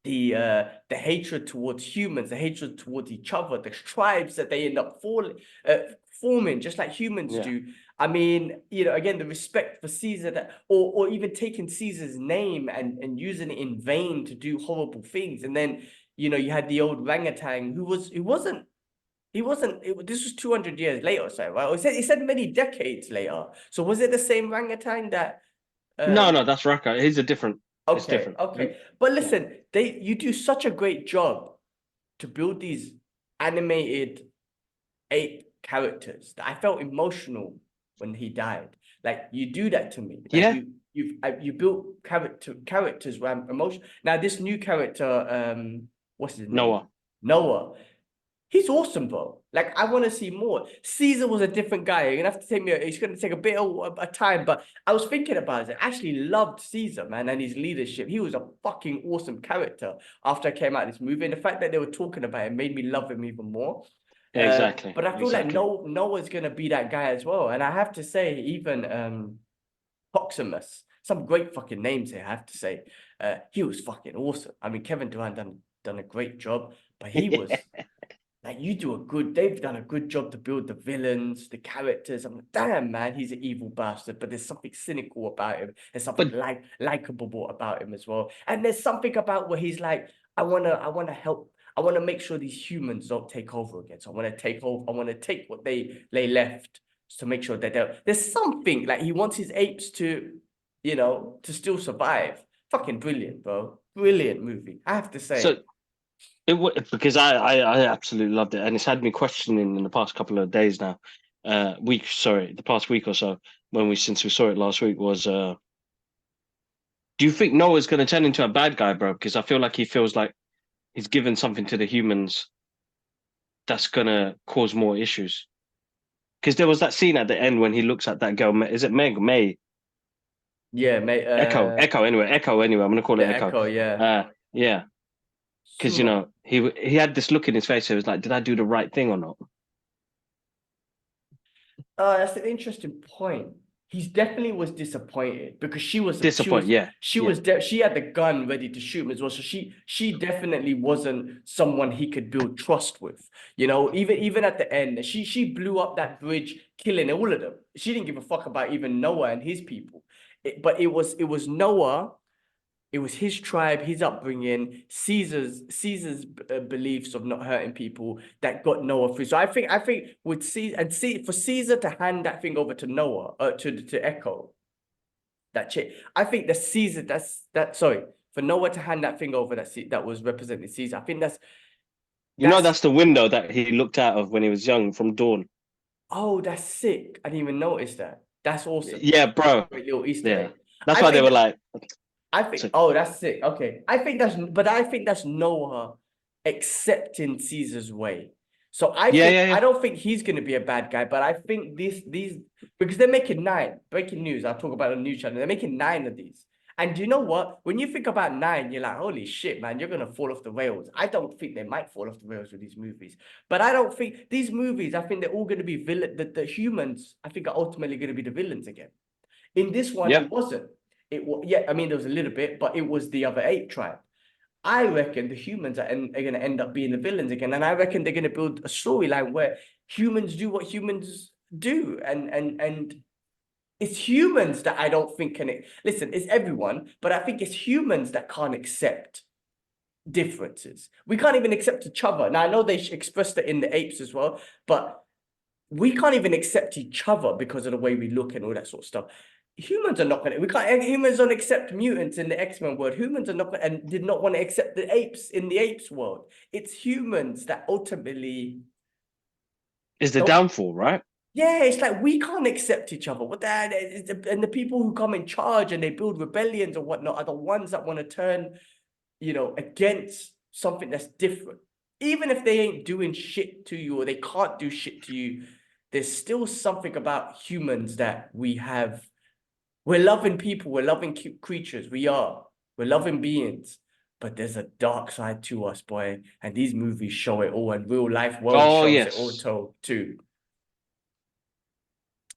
the hatred towards humans, the hatred towards each other, the tribes that they end up forming, just like humans Yeah. do. I mean, again, the respect for Caesar, that or even taking Caesar's name and using it in vain to do horrible things. And then, you had the old orangutan this was 200 years later or so, right? Or it said many decades later. So was it the same orangutan that No, that's Raka. He's a different. It's Okay, different. okay. But Yeah. listen, you do such a great job to build these animated ape characters that I felt emotional when he died. Like, you do that to me. Like, Yeah. you built characters where I'm emotional. Now this new character, what's his name? Noah. Noah. He's awesome, bro. Like, I want to see more. Caesar was a different guy. You're gonna have to take me. It's gonna take a bit of a time, but I was thinking about it. I actually loved Caesar, man, and his leadership. He was a fucking awesome character after I came out of this movie, and the fact that they were talking about it made me love him even more. Exactly. But I feel like Noah's gonna be that guy as well. And I have to say, even Proximus, some great fucking names here. I have to say, he was fucking awesome. I mean, Kevin Durant done a great job, but he was. Like they've done a good job to build the villains, the characters. I'm like, damn man, he's an evil bastard, but there's something cynical about him. There's something But likable about him as well. And there's something about where he's like, I wanna help. I want to make sure these humans don't take over again. So I want to take over. I want to take what they left to make sure that there's something like he wants his apes to, to still survive. Fucking brilliant, bro. Brilliant movie. I have to so say. because I absolutely loved it, and it's had me questioning in the past couple of days now, the past week or so, since we saw it last week was, do you think Noah's going to turn into a bad guy, bro? Because I feel like he feels like he's given something to the humans that's going to cause more issues. Because there was that scene at the end when he looks at that girl. Is it May? Yeah, mate. Echo. Anyway, I'm going to call it The Echo. Echo. Yeah. Yeah, because he had this look in his face. So it was like, did I do the right thing or not? That's an interesting point. He's definitely was disappointed because Disappointed. Yeah, she had the gun ready to shoot him as well. So she definitely wasn't someone he could build trust with. Even at the end, she blew up that bridge, killing all of them. She didn't give a fuck about even Noah and his people. But it was Noah. It was his tribe, his upbringing, Caesar's beliefs of not hurting people that got Noah free. So I think with for Caesar to hand that thing over to Noah, to Echo, that chick. I think the Caesar sorry, for Noah to hand that thing over that was representing Caesar. I think that's that's the window that he looked out of when he was young from Dawn. oh, that's sick. I didn't even notice that. That's awesome. Yeah, bro. Great little Easter Yeah, egg. that's I why they think were like, so, oh, that's sick. Okay. I think that's Noah accepting Caesar's way. So I yeah. don't think he's going to be a bad guy, but I think these, because they're making 9, breaking news. I'll talk about a news channel. They're making 9 of these. And you know what? When you think about 9, you're like, holy shit, man, you're going to fall off the rails. I don't think they might fall off the rails with these movies, but I don't think these movies, I think they're all going to be the humans, I think are ultimately going to be the villains again. In this one, yeah. it wasn't. It was, yeah, I mean, there was a little bit, but it was the other ape tribe. I reckon the humans are going to end up being the villains again, and I reckon they're going to build a storyline where humans do what humans do, and it's humans that I don't think can listen. It's everyone, but I think it's humans that can't accept differences. We can't even accept each other. Now I know they expressed it in the apes as well, but we can't even accept each other because of the way we look and all that sort of stuff. Humans are not gonna. We can't. Humans don't accept mutants in the X-Men world. Humans are not gonna, and did not want to accept the apes in the apes world. It's humans that ultimately Is the don't. downfall, right? Yeah, it's like we can't accept each other. What that and the people who come in charge and they build rebellions or whatnot are the ones that want to turn, against something that's different. Even if they ain't doing shit to you or they can't do shit to you, there's still something about humans that we have. We're loving people, we're loving creatures, we're loving beings, but there's a dark side to us, boy. And these movies show it all, and real life world Oh shows it all yes. too.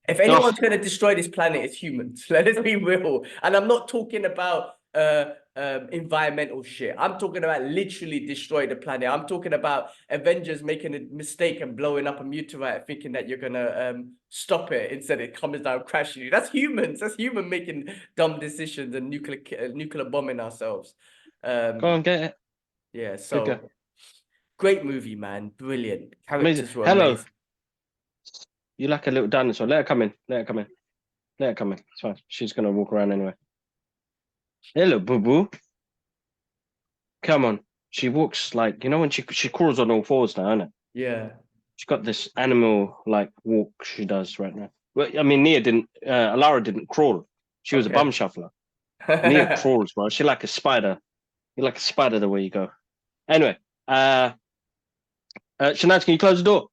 If Oh, anyone's going to destroy this planet, it's humans. Let us be real. And I'm not talking about environmental shit. I'm talking about literally destroy the planet. I'm talking about Avengers making a mistake and blowing up a meteorite, thinking that you're gonna stop it instead it comes down crashing you. That's humans. That's human making dumb decisions and nuclear bombing ourselves. go on, get it. Yeah. Good go. So great movie, man. Brilliant. Amazing. Characters were Hello. amazing. You like a little dinosaur? Let her come in. Let her come in. Let her come in. It's fine. She's gonna walk around anyway. Hello, boo boo. Come on. She walks like when she crawls on all fours now, isn't it? Yeah. She's got this animal like walk she does right now. Well, I mean, Nia didn't. Alara didn't crawl. She was a bum Okay. shuffler. Nia crawls, bro. She's like a spider. You're like a spider the way you go. Anyway, Shanaz, can you close the door?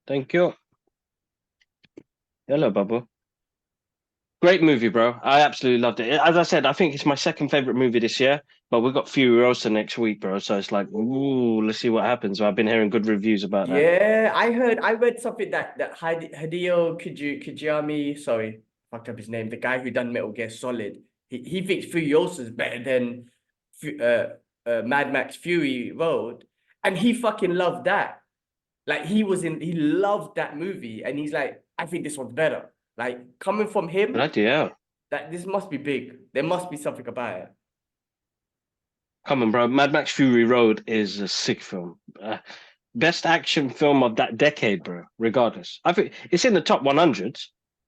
Thank you. Hello, Babu. Great movie, bro. I absolutely loved it. As I said, I think it's my second favorite movie this year. But we've got Furiosa next week, bro. So it's like, ooh, let's see what happens. I've been hearing good reviews about that. Yeah, I read something that Hideo Kojima, sorry, fucked up his name, the guy who done Metal Gear Solid. He thinks Furiosa is better than Mad Max Fury Road, and he fucking loved that. Like he loved that movie, and he's like, I think this one's better. Like coming from him, Bloody hell. that this must be big. There must be something about it. Come on, bro. Mad Max Fury Road is a sick film. Best action film of that decade, bro. Regardless, I think it's in the top 100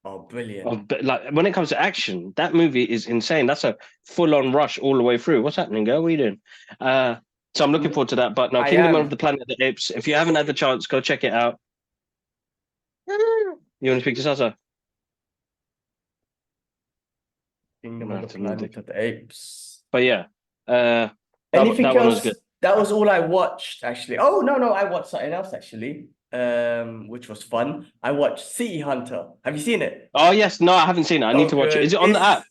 Oh, brilliant. of like when it comes to action. That movie is insane. That's a full-on rush all the way through. What's happening, girl? What are you doing? So I'm looking forward to that. But no, I Kingdom am. of the Planet of the Apes. If you haven't had the chance, go check it out. You want to speak to Sasa? Kingdom Might of have the to leave Planet of the Apes. But yeah, Anything that one was else? good. That was all I watched, actually. Oh, no, I watched something else, actually, which was fun. I watched City Hunter. Have you seen it? Oh yes, no, I haven't seen it. I need So to watch it. Is good. it on the app?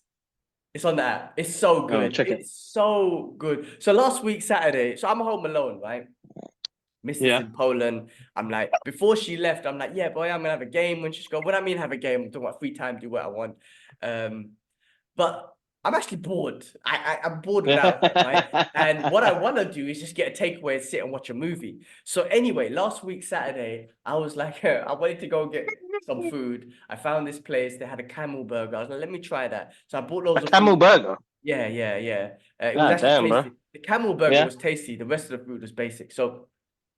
It's on the app. It's so Oh, good. check it. It's so good. So last week, Saturday, so I'm home alone, right? Mrs. Yeah. in Poland. I'm like, before she left, I'm like, yeah, boy, I'm gonna have a game. When she's gone, what I mean have a game, I'm talking about free time, do what I want. But I'm actually bored. I'm bored without her, right? And what I want to do is just get a takeaway and sit and watch a movie. So anyway, last week, Saturday, I was like, I wanted to go get some food. I found this place. They had a camel burger. I was like, let me try that. So I bought loads A of camel food. burger. Yeah. It was God actually damn, bro. tasty. The camel burger Yeah. was tasty. The rest of the food was basic. So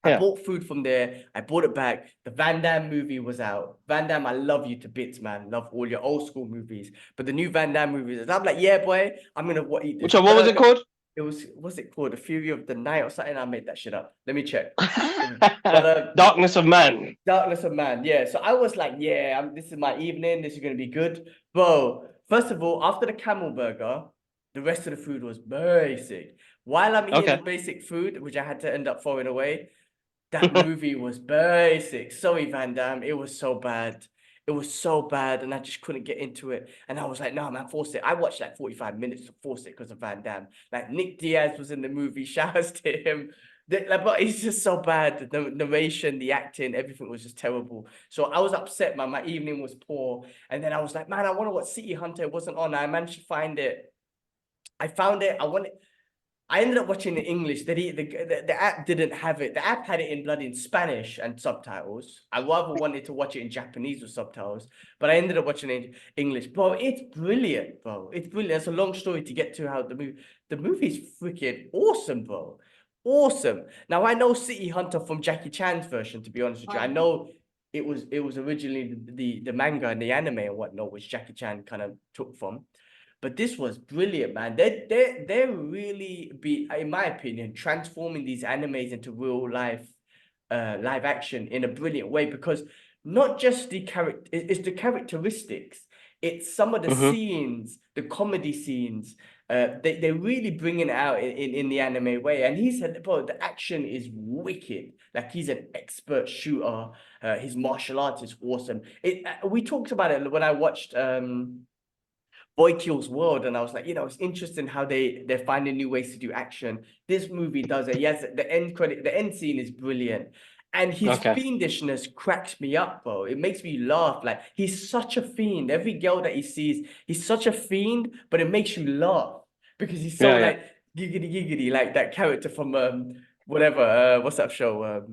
I Yeah. bought food from there. I bought it back. The Van Damme movie was out. Van Damme, I love you to bits, man. Love all your old school movies. But the new Van Damme movie, I'm like, yeah, boy, I'm gonna eat this Which one? What was it burger. called? It was, what's it called? The Fury of the Night or something? I made that shit up. Let me check. But Darkness of Man. Darkness of Man, yeah. So I was like, yeah, this is my evening. This is gonna be good, bro. First of all, after the camel burger, the rest of the food was basic. While I'm eating the Okay. basic food, which I had to end up throwing away, that movie was basic. Sorry, Van Damme. It was so bad. It was so bad, and I just couldn't get into it. And I was like, no, man, force it. I watched like 45 minutes to force it because of Van Damme. Like Nick Diaz was in the movie. Shout outs to him. But it's just so bad. The narration, the acting, everything was just terrible. So I was upset, man. My evening was poor. And then I was like, man, I want to watch City Hunter. It wasn't on. I managed to find it. I found it. I ended up watching it in English. The app didn't have it. The app had it in bloody in Spanish and subtitles. I rather wanted to watch it in Japanese with subtitles, but I ended up watching it in English. Bro, it's brilliant, bro. It's brilliant. It's a long story to get to how the movie's freaking awesome, bro. Awesome. Now I know City Hunter from Jackie Chan's version, to be honest with you. I know it was originally the manga and the anime and whatnot, which Jackie Chan kind of took from. But this was brilliant, man. They're really in my opinion, transforming these animes into real life, live action in a brilliant way, because not just it's the characteristics. It's some of the scenes, the comedy scenes. They're really bringing it out in the anime way. And he said, bro, the action is wicked. Like he's an expert shooter. His martial arts is awesome. We talked about it when I watched Boy Kills World, and I was like, it's interesting how they're finding new ways to do action. This movie does it. Yes, the end scene is brilliant, and his fiendishness cracks me up, bro. It makes me laugh. Like he's such a fiend. Every girl that he sees, he's such a fiend, but it makes you laugh because he's so like giggity giggity, like that character from whatever what's that show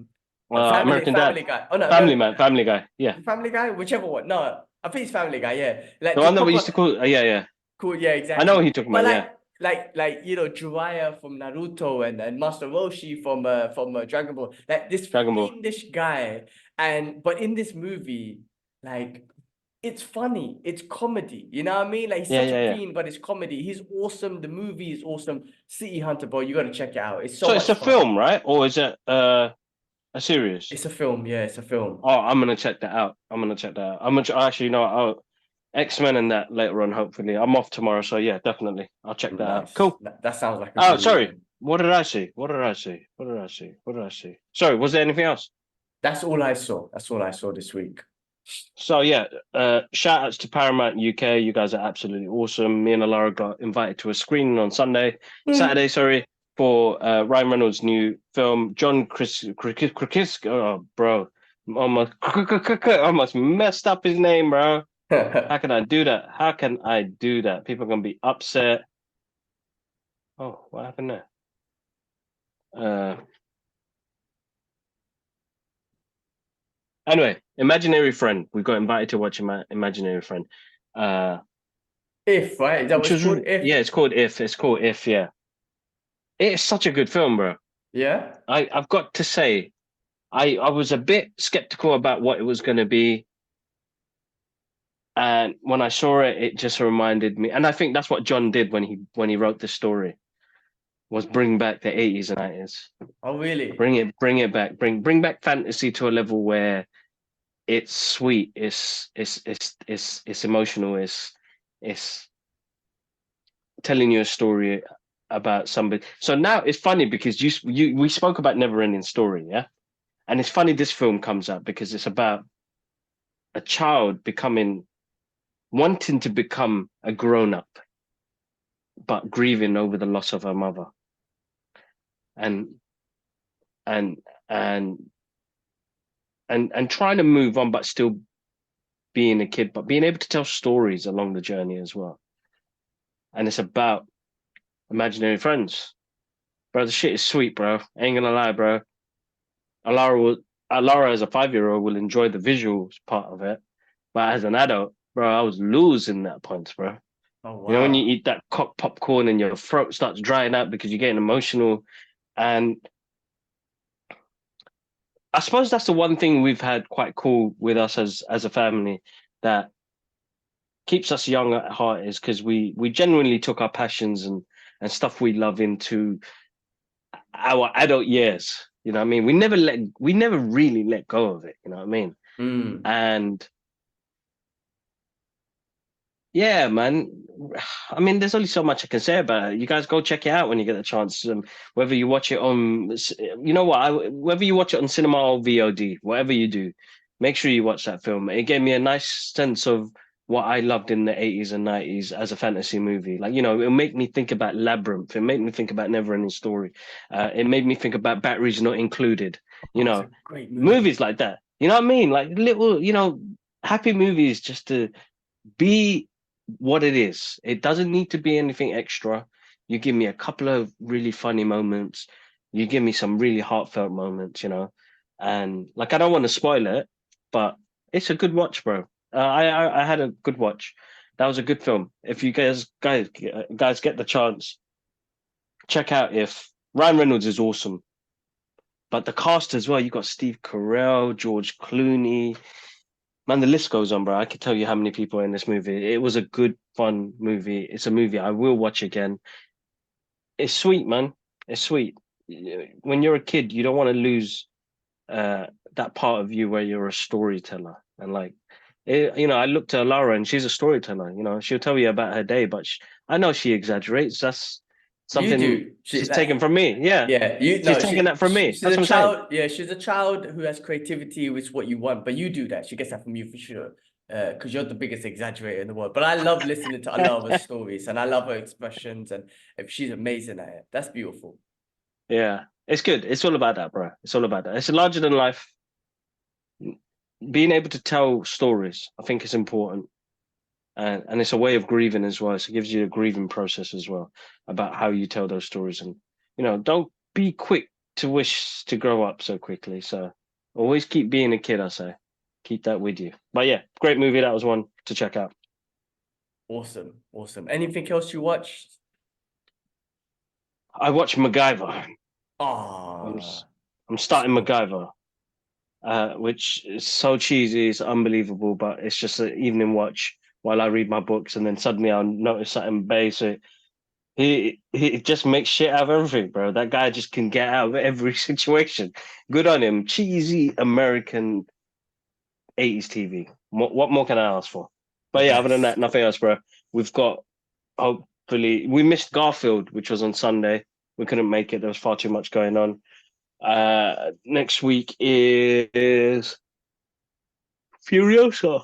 American Dad. Family Guy. Oh no, Family Man. Family Guy. Yeah. Family Guy, whichever one. No, I think it's Family Guy. Yeah, like The just one that we proper. used to call. Yeah. Cool, yeah, I know what exactly. you're talking But about. like Jiraiya from Naruto and Master Roshi from Dragon Ball, like this Dragon Ball. fiendish guy, but in this movie, like it's funny, it's comedy. You know what I mean? Like he's such a fiend, but it's comedy. He's awesome. The movie is awesome. City Hunter, bro, you got to check it out. It's so So much it's a fun. film, right? Or is it a series? It's a film. Yeah, it's a film. Oh, I'm gonna check that out. I'm gonna actually X-Men and that later on. Hopefully, I'm off tomorrow, so yeah, definitely, I'll check that out. Nice. Cool. That sounds like a Oh, brilliant sorry. one. What did I see? Sorry, was there anything else? That's all I saw. That's all I saw this week. So yeah, shout outs to Paramount UK. You guys are absolutely awesome. Me and Alara got invited to a screening on Saturday, sorry, for Ryan Reynolds' new film. John Krasinski. Oh, bro, almost messed up his name, bro. How can I do that? People are gonna be upset. Oh, what happened there? Anyway, Imaginary Friend. We got invited to watch Imaginary Friend. If, right? Is that what Which it's was called? If? yeah, it's called If. It's called If. Yeah, it's such a good film, bro. Yeah? I've got to say, I was a bit skeptical about what it was going to be, and when I saw it, it just reminded me. And I think that's what John did when he wrote the story, was bring back the 80s and 90s, Oh, really? bring it back, bring back fantasy to a level where it's sweet, it's emotional, it's telling you a story about somebody. So now it's funny because we spoke about Never Ending Story, yeah, and it's funny this film comes up because it's about a child wanting to become a grown up, but grieving over the loss of her mother, and and and and trying to move on, but still being a kid, but being able to tell stories along the journey as well. And it's about imaginary friends. Bro, the shit is sweet, bro. Ain't gonna lie, bro. Alara as a 5-year-old will enjoy the visuals part of it, but as an adult, bro, I was losing that points, bro. Oh, You know when you wow. eat that cock popcorn and your throat starts drying out because you're getting emotional, and I suppose that's the one thing we've had quite cool with us as a family that keeps us young at heart is because we genuinely took our passions and stuff we love into our adult years. You know what I mean? We never really let go of it. You know what I mean? Mm. And yeah, man. I mean, there's only so much I can say about it. You guys go check it out when you get the chance. Whether you watch it on, you know what, whether you watch it on cinema or VOD, whatever you do, make sure you watch that film. It gave me a nice sense of what I loved in the 80s and 90s as a fantasy movie. Like, you know, it'll make me think about Labyrinth. It made me think about Neverending Story. It made me think about Batteries Not Included. You Oh, it's a know, great movie. movies like that. You know what I mean? Like little, you know, happy movies just to be what it is. It doesn't need to be anything extra. You give me a couple of really funny moments. You give me some really heartfelt moments, you know. And like, I don't want to spoil it, but it's a good watch, bro. I had a good watch. That was a good film. If you guys get the chance, check out If. Ryan Reynolds is awesome, but the cast as well. You got Steve Carell, George Clooney, man, the list goes on, bro. I could tell you how many people are in this movie. It was a good, fun movie. It's a movie I will watch again. It's sweet, man. It's sweet. When you're a kid, you don't want to lose that part of you where you're a storyteller. And like, you know, I looked at Laura and she's a storyteller. You know, she'll tell you about her day, but I know she exaggerates. That's You something do. She she's taken like from me. Yeah, yeah, you she's no, taken that from me. she's That's a what I'm saying. child. Yeah, she's a child who has creativity, which is what you want. But you do that. She gets that from you for sure. Because you're the biggest exaggerator in the world. But I love listening to a lot of her stories and I love her expressions and if she's amazing at it. That's beautiful. Yeah, it's good. It's all about that, bro. It's all about that. It's a larger than life. Being able to tell stories, I think, is important, and it's a way of grieving as well. So it gives you a grieving process as well about how you tell those stories, and you know, don't be quick to wish to grow up so quickly. So always keep being a kid. I say, keep that with you. But yeah, great movie. That was one to check out. Awesome. Awesome. Anything else you watched? I watched MacGyver. I'm Ah, I'm starting cool. MacGyver. Which is so cheesy, it's unbelievable, but it's just an evening watch while I read my books, and then suddenly I'll notice something basic. He just makes shit out of everything, bro. That guy just can get out of every situation. Good on him. Cheesy American 80s TV. What more can I ask for? The But yeah, other than that, best. nothing else, bro. We've got hopefully we missed Garfield, which was on Sunday. We couldn't make it. There was far too much going on. Next week is Furiosa.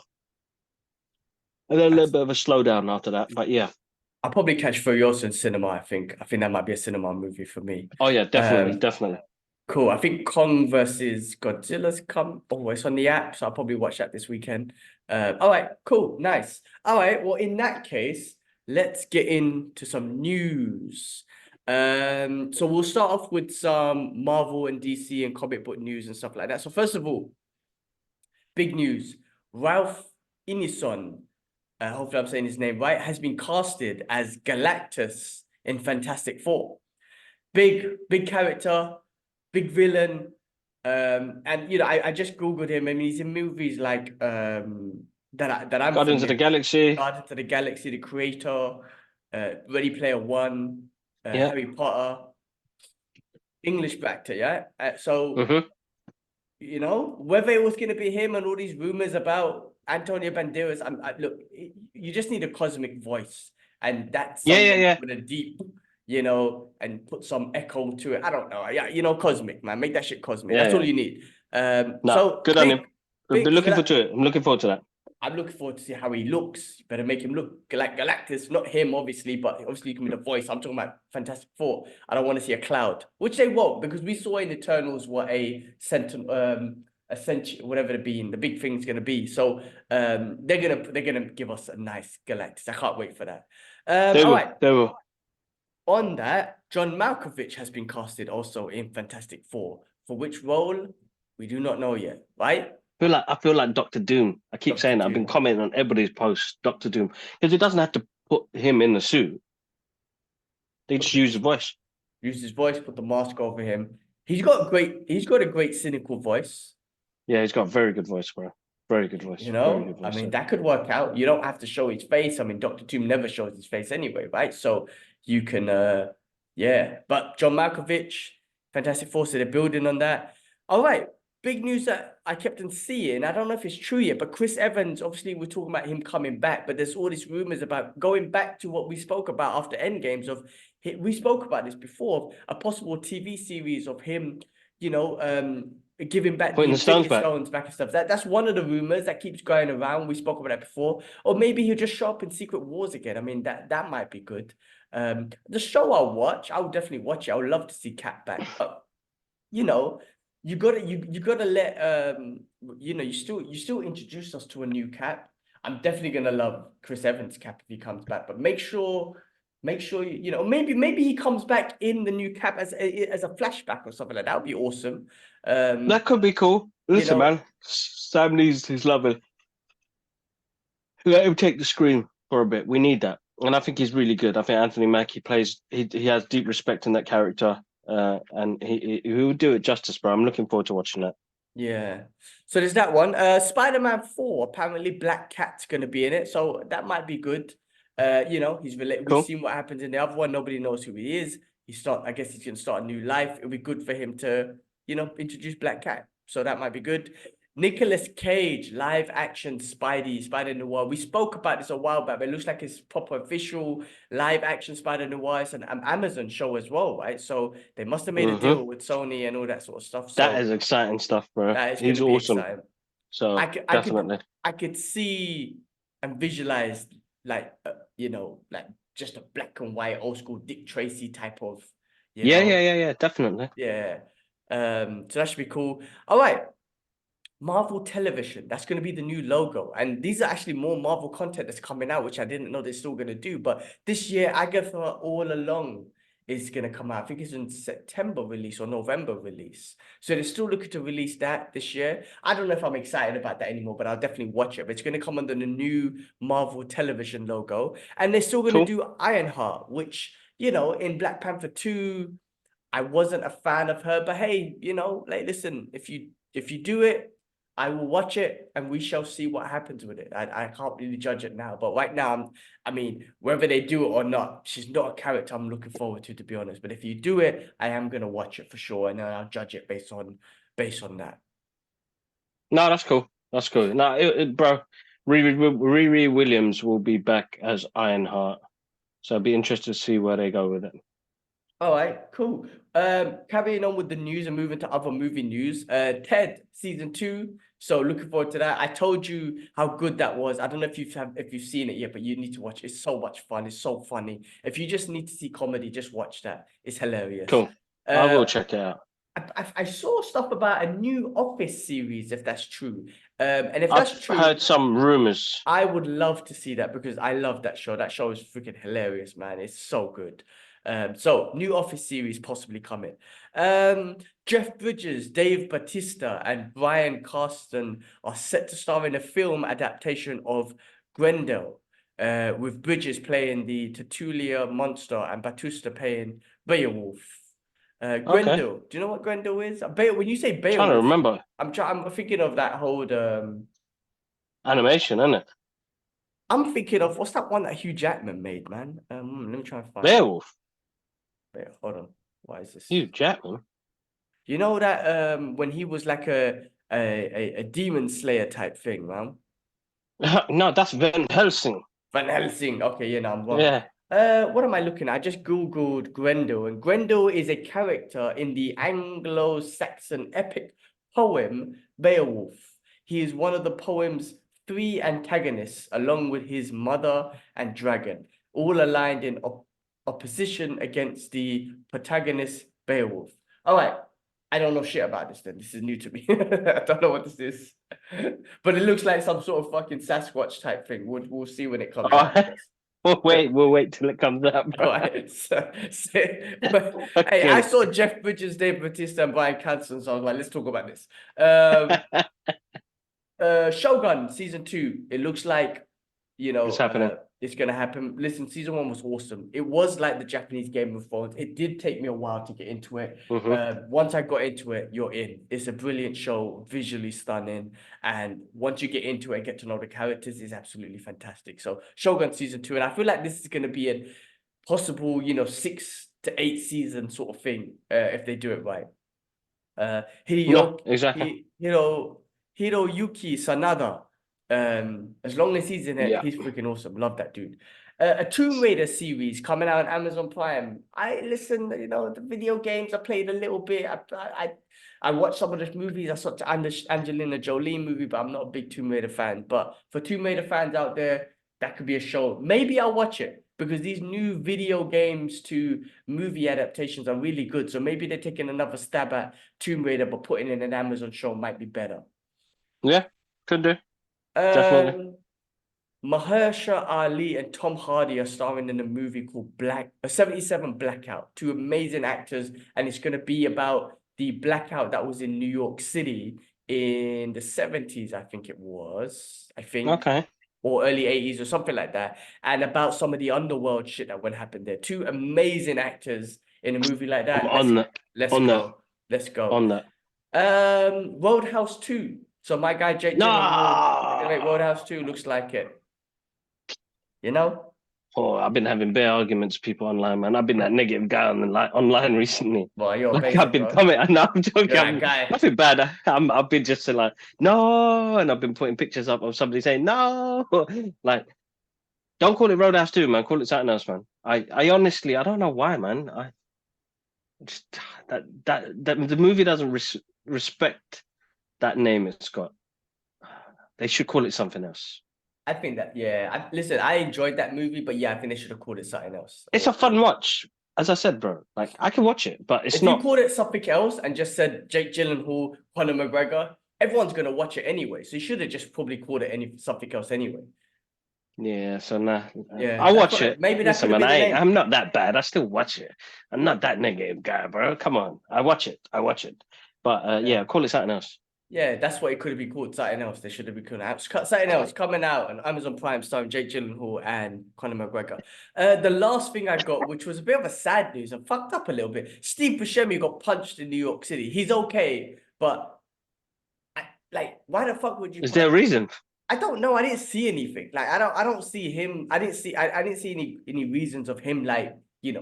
And then a little Nice. bit of a slowdown after that. But yeah. I'll probably catch Furiosa in cinema, I think. I think that might be a cinema movie for me. Oh yeah, definitely, Um, definitely. cool. I think Kong versus Godzilla's come. Oh, it's on the app, so I'll probably watch that this weekend. All right, cool, nice. All right, well, in that case, let's get into some news. So we'll start off with some Marvel and DC and comic book news and stuff like that. So first of all, big news. Ralph Ineson, hopefully I'm saying his name right, has been casted as Galactus in Fantastic Four. Big character, big villain. And I just Googled him. I mean, he's in movies like that I'm Guardians of the familiar. Galaxy. Guardians of the Galaxy, The Creator, Ready Player One, Yeah. Harry Potter. English actor, yeah. So whether it was going to be him and all these rumors about Antonio Banderas, look, you just need a cosmic voice, and that's someone Yeah. with a deep, and put some echo to it. I don't know, yeah, cosmic, man, make that shit cosmic. That's all you need. Nah, So good on him. I've been so looking forward to it. I'm looking forward to that. I'm looking forward to see how he looks. You better make him look like Galactus, not him, obviously, but obviously you can be the voice. I'm talking about Fantastic Four. I don't want to see a cloud, which they won't, because we saw in Eternals what a century, whatever the being, the big thing's gonna be. So they're gonna give us a nice Galactus. I can't wait for that. All right. They will. On that, John Malkovich has been casted also in Fantastic Four. For which role, we do not know yet, right? I feel like Doctor Doom. I keep saying that. I've been commenting on everybody's posts, Doctor Doom, because it doesn't have to put him in the suit. They just use the voice. Use his voice, put the mask over him. He's got a great cynical voice. Yeah, he's got a very good voice, bro. Very good voice. Very good voice, I mean, that could work out. You don't have to show his face. I mean, Doctor Doom never shows his face anyway, right? So you can, yeah. But John Malkovich, Fantastic Four, so they're building on that. All right. Big news that I kept on seeing. I don't know if it's true yet, but Chris Evans, obviously, we're talking about him coming back, but there's all these rumors about going back to what we spoke about after Endgames we spoke about this before, a possible TV series of him, giving back Putting the stones back and stuff. That's one of the rumors that keeps going around. We spoke about that before. Or maybe he'll just show up in Secret Wars again. I mean, that might be good. The show I'll watch, I would definitely watch it. I would love to see Cat back. But, you gotta let you still introduce us to a new Cap. I'm definitely gonna love Chris Evans' Cap if he comes back, but make sure maybe he comes back in the new Cap as a flashback or something like that. Would be awesome. That could be cool. Listen, man, Sam needs his lover. Let him take the screen for a bit. We need that, and I think he's really good. I think Anthony Mackie plays. He has deep respect in that character. And he will do it justice, bro. I'm looking forward to watching that. Yeah. So there's that one. Spider-Man 4, apparently Black Cat's gonna be in it, so that might be good. He's related. Cool. We've seen what happens in the other one. Nobody knows who he is. I guess he's gonna start a new life. It'll be good for him to, introduce Black Cat. So that might be good. Nicolas Cage, live action Spider Noir. We spoke about this a while back, but it looks like it's proper official live action Spider Noir. It's an Amazon show as well, right? So they must have made a deal with Sony and all that sort of stuff. So that is exciting stuff, bro. He's awesome. Exciting. So definitely. I could see and visualize like just a black and white old school Dick Tracy type of yeah, definitely. Yeah. So that should be cool. All right. Marvel Television, that's going to be the new logo. And these are actually more Marvel content that's coming out, which I didn't know they're still going to do. But this year, Agatha All Along is going to come out. I think it's in September release or November release. So they're still looking to release that this year. I don't know if I'm excited about that anymore, but I'll definitely watch it. But it's going to come under the new Marvel Television logo. And they're still going to do Ironheart, which, in Black Panther 2, I wasn't a fan of her. But hey, listen, if you do it, I will watch it and we shall see what happens with it. I can't really judge it now. But right now, whether they do it or not, she's not a character I'm looking forward to be honest. But if you do it, I am going to watch it for sure. And then I'll judge it based on that. No, that's cool. That's cool. No, bro, Riri Williams will be back as Ironheart. So I'd be interested to see where they go with it. All right, cool. Carrying on with the news and moving to other movie news. Ted season 2. So looking forward to that. I told you how good that was. I don't know if you've seen it yet, but you need to watch it. It's so much fun. It's so funny. If you just need to see comedy, just watch that. It's hilarious. Cool. I will check it out. I saw stuff about a new Office series, if that's true. And if that's true, I've heard some rumors. I would love to see that because I love that show. That show is freaking hilarious, man. It's so good. So new Office series possibly coming. Jeff Bridges, Dave Bautista, and Bryan Cranston are set to star in a film adaptation of Grendel, with Bridges playing the Titular monster and Bautista playing Beowulf. Okay. Grendel, do you know what Grendel is? When you say Trying to Beowulf, remember. I'm thinking of that whole Animation, isn't it? I'm thinking of what's that one that Hugh Jackman made, man? Let me try and find it. Beowulf. Wait, hold on. Why is this? Hugh Jackman. You know that when he was like a demon slayer type thing, man? No, that's Van Helsing. Van Helsing. Okay, yeah, no, I'm wrong. Yeah. What am I looking at? I just Googled Grendel, and Grendel is a character in the Anglo-Saxon epic poem Beowulf. He is one of the poem's three antagonists, along with his mother and dragon, all aligned in opposition against the protagonist Beowulf. All right, I don't know shit about this then. This is new to me. I don't know what this is. But it looks like some sort of fucking Sasquatch type thing. We'll see when it comes out. We'll wait till it comes up. All right. But, hey, I saw Jeff Bridges, Dave Bautista, and Bryan Cranston, so I was like, let's talk about this. Shogun season 2. It looks like, It's happening. It's gonna happen. Listen, season 1 was awesome. It was like the Japanese Game of Thrones. It did take me a while to get into it. Once I got into it, you're in. It's a brilliant show, visually stunning, and once you get into it and get to know the characters, it's absolutely fantastic. So Shogun season 2, and I feel like this is gonna be a possible, 6 to 8 season sort of thing, if they do it right. Exactly. Hiroyuki Sanada. As long as he's in it, he's freaking awesome. Love that dude. A Tomb Raider series coming out on Amazon Prime. I listen, the video games. I played a little bit. I watched some of the movies. I saw the Angelina Jolie movie, but I'm not a big Tomb Raider fan. But for Tomb Raider fans out there, that could be a show. Maybe I'll watch it because these new video games to movie adaptations are really good. So maybe they're taking another stab at Tomb Raider, but putting in an Amazon show might be better. Yeah, could do. Definitely. Mahershala Ali and Tom Hardy are starring in a movie called 77 Blackout. Two amazing actors, and it's going to be about the blackout that was in New York City in the 70s, I think it was. Okay. Or early 80s or something like that, and about some of the underworld shit that would happen there. Two amazing actors in a movie like that. Let's go. On that. Roadhouse 2. So my guy Jake Gyllenhaal make Roadhouse 2, looks like it. Oh, I've been having bare arguments with people online, man. I've been that negative guy online recently. Well, you're I've been commenting. No, I'm joking. Nothing bad. I've been just like, no, and I've been putting pictures up of somebody saying no. Like, don't call it Roadhouse 2, man. Call it something else, man. I honestly, I don't know why, man. I just that the movie doesn't respect that name it's got. They should call it something else. I think that, listen, I enjoyed that movie, but I think they should have called it something else. It's a fun watch. As I said, bro, like I can watch it, but if you called it something else and just said Jake Gyllenhaal, Conor McGregor, everyone's gonna watch it anyway. So you should have just probably called it something else anyway. Yeah, so nah. Yeah, I'll watch it. Maybe that's man, I'm not that bad. I still watch it. I'm not that negative guy, bro. Come on. I watch it. But call it something else. Yeah, that's what it could have been called. Something else. They should have been called something else coming out on Amazon Prime starring Jake Gyllenhaal and Conor McGregor. The last thing I got, which was a bit of a sad news and fucked up a little bit. Steve Buscemi got punched in New York City. He's okay, but why the fuck would you? Is there a reason? I don't know. I didn't see anything. I don't see him. I didn't see any reasons of him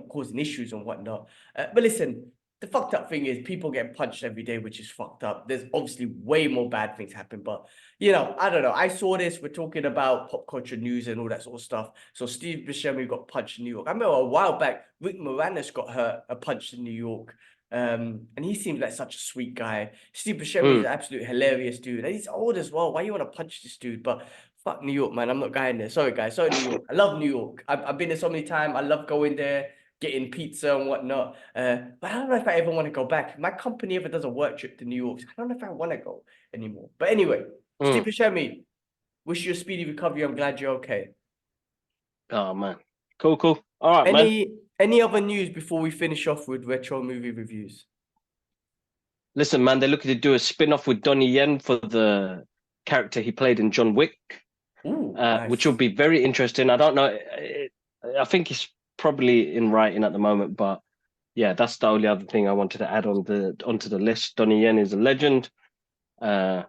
causing issues and whatnot. But listen. The fucked up thing is people get punched every day, which is fucked up. There's obviously way more bad things happen, but I don't know. I saw this. We're talking about pop culture news and all that sort of stuff. So Steve Buscemi got punched in New York. I remember a while back, Rick Moranis got punched in New York. And he seems like such a sweet guy. Steve Buscemi is an absolute hilarious dude. And he's old as well. Why you want to punch this dude? But fuck New York, man. I'm not going there. Sorry, guys. Sorry, New York. I love New York. I've been there so many times. I love going there, getting pizza and whatnot. But I don't know if I ever want to go back. My company ever does a work trip to New York. I don't know if I want to go anymore. But anyway, Steve Buscemi, wish you a speedy recovery. I'm glad you're okay. Oh, man. Cool. All right, man. Any other news before we finish off with retro movie reviews? Listen, man, they're looking to do a spin-off with Donnie Yen for the character he played in John Wick, Ooh, which will nice. be very interesting. I don't know. I think he's probably in writing at the moment, but yeah, that's the only other thing I wanted to add onto the list. Donnie Yen is a legend. Uh,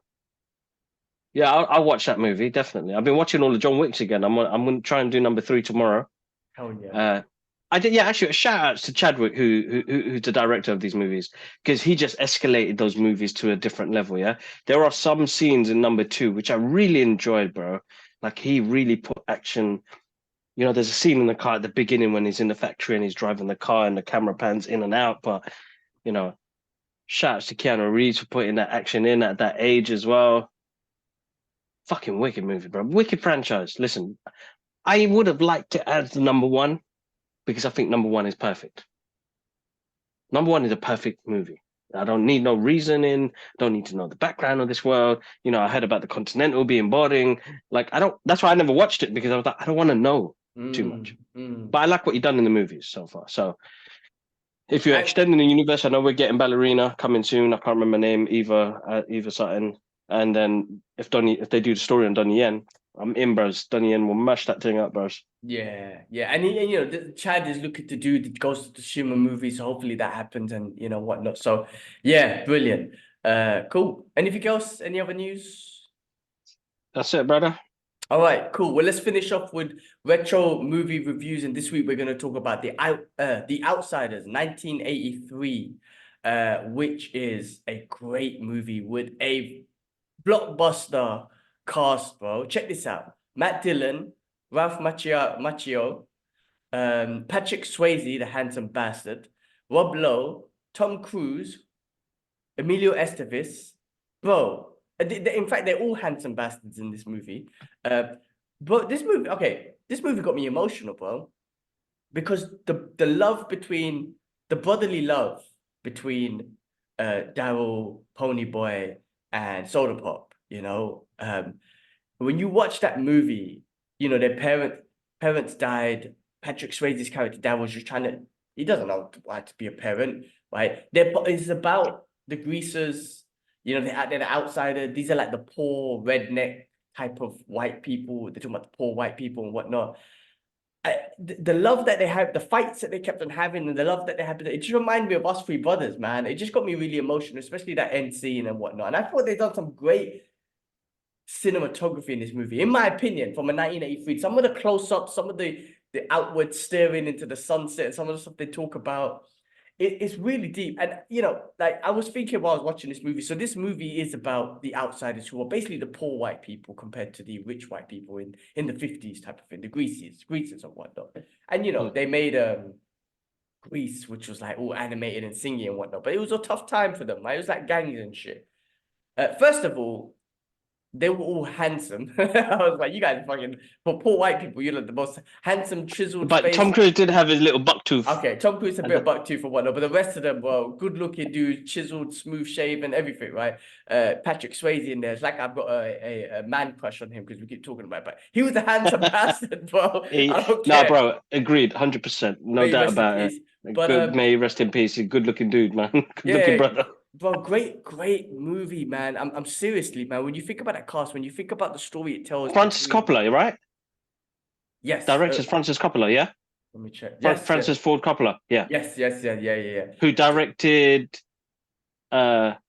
yeah, I'll watch that movie definitely. I've been watching all the John Wicks again. I'm gonna try and do number 3 tomorrow. Hell yeah. I did, yeah. Actually, a shout out to Chadwick, who's the director of these movies, because he just escalated those movies to a different level. Yeah, there are some scenes in number 2 which I really enjoyed, bro. Like he really put action. You know, there's a scene in the car at the beginning when he's in the factory and he's driving the car and the camera pans in and out. But you know, shout out to Keanu Reeves for putting that action in at that age as well. Fucking wicked movie, bro. Wicked franchise. Listen, I would have liked to add the number 1 because I think number 1 is perfect. Number 1 is a perfect movie. I don't need no reasoning. Don't need to know the background of this world. You know, I heard about the Continental being boarding. Like, I don't. That's why I never watched it because I was like, I don't want to know too much. But I like what you've done in the movies so far. So, if you're I, extending the universe, I know we're getting Ballerina coming soon. I can't remember her name, Eva Sutton. And then if they do the story on Donnie Yen, I'm in, bros. Donnie Yen will mash that thing up, bros. yeah, yeah, and you know, Chad is looking to do the Ghost of Tsushima movie, so hopefully that happens and you know whatnot. So yeah, brilliant. Cool. Anything else? Any other news? That's it, brother. All right, cool. Well, let's finish off with retro movie reviews, and this week we're going to talk about the Outsiders, 1983, which is a great movie with a blockbuster cast, bro. Check this out: Matt Dillon, Ralph Macchio, Patrick Swayze, the handsome bastard, Rob Lowe, Tom Cruise, Emilio Estevez, bro. In fact, they're all handsome bastards in this movie. But this movie got me emotional, bro, because the love between the brotherly love between Daryl, Ponyboy, and Soda Pop. You know, when you watch that movie, you know their parents died. Patrick Swayze's character Daryl was just trying to. He doesn't know why to be a parent, right? It's about the greasers. You know, they're the outsider. These are like the poor redneck type of white people. They're talking about the poor white people and whatnot. The love that they have, the fights that they kept on having, and the love that they had, it just reminded me of us three brothers, man. It just got me really emotional, especially that end scene and whatnot. And I thought they've done some great cinematography in this movie, in my opinion, from a 1983. Some of the close-ups, some of the outward staring into the sunset, and some of the stuff they talk about. It's really deep. And, you know, like I was thinking while I was watching this movie. So this movie is about the outsiders who are basically the poor white people compared to the rich white people in the 50s type of thing, the Greasers and whatnot. And, you know, they made Grease, which was like all animated and singing and whatnot. But it was a tough time for them, right? It was like gangs and shit. First of all, they were all handsome. I was like, you guys fucking, for poor white people, you're like the most handsome, chiseled But face. Tom Cruise did have his little buck tooth. Okay, Tom Cruise a bit of buck tooth or whatnot, but the rest of them were good looking dudes, chiseled, smooth shave, and everything, right? Patrick Swayze in there. It's like I've got a man crush on him because we keep talking about it, but he was a handsome bastard, bro. I don't care. No, bro, agreed, 100%. No doubt about it. But may he rest in peace. A good looking dude, man. Good looking brother. Bro, great movie, man. I'm seriously, man. When you think about that cast, when you think about the story it tells, Francis Coppola, right? Yes. Director's Francis Coppola, yeah? Let me check. Yes, Francis Ford Coppola, yeah. Yes, yeah. Who directed Francis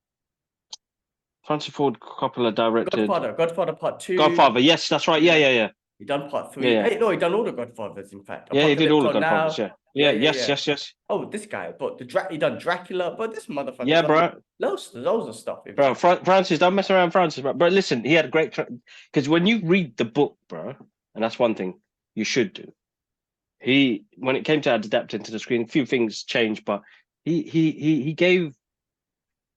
Ford Coppola directed Godfather Part 2. Godfather, yes, that's right. Yeah. He done Part 3. Yeah. Hey, no, he done all the Godfathers, in fact. Yeah, he did all the Godfathers, now. yeah. Yes. Oh, this guy, but he done Dracula, but this motherfucker. Yeah, bro. Loads of stuff. Bro, Francis, don't mess around, Francis, bro. But listen, he had a great because when you read the book, bro, and that's one thing you should do. When it came to adapting to the screen, a few things changed, but he gave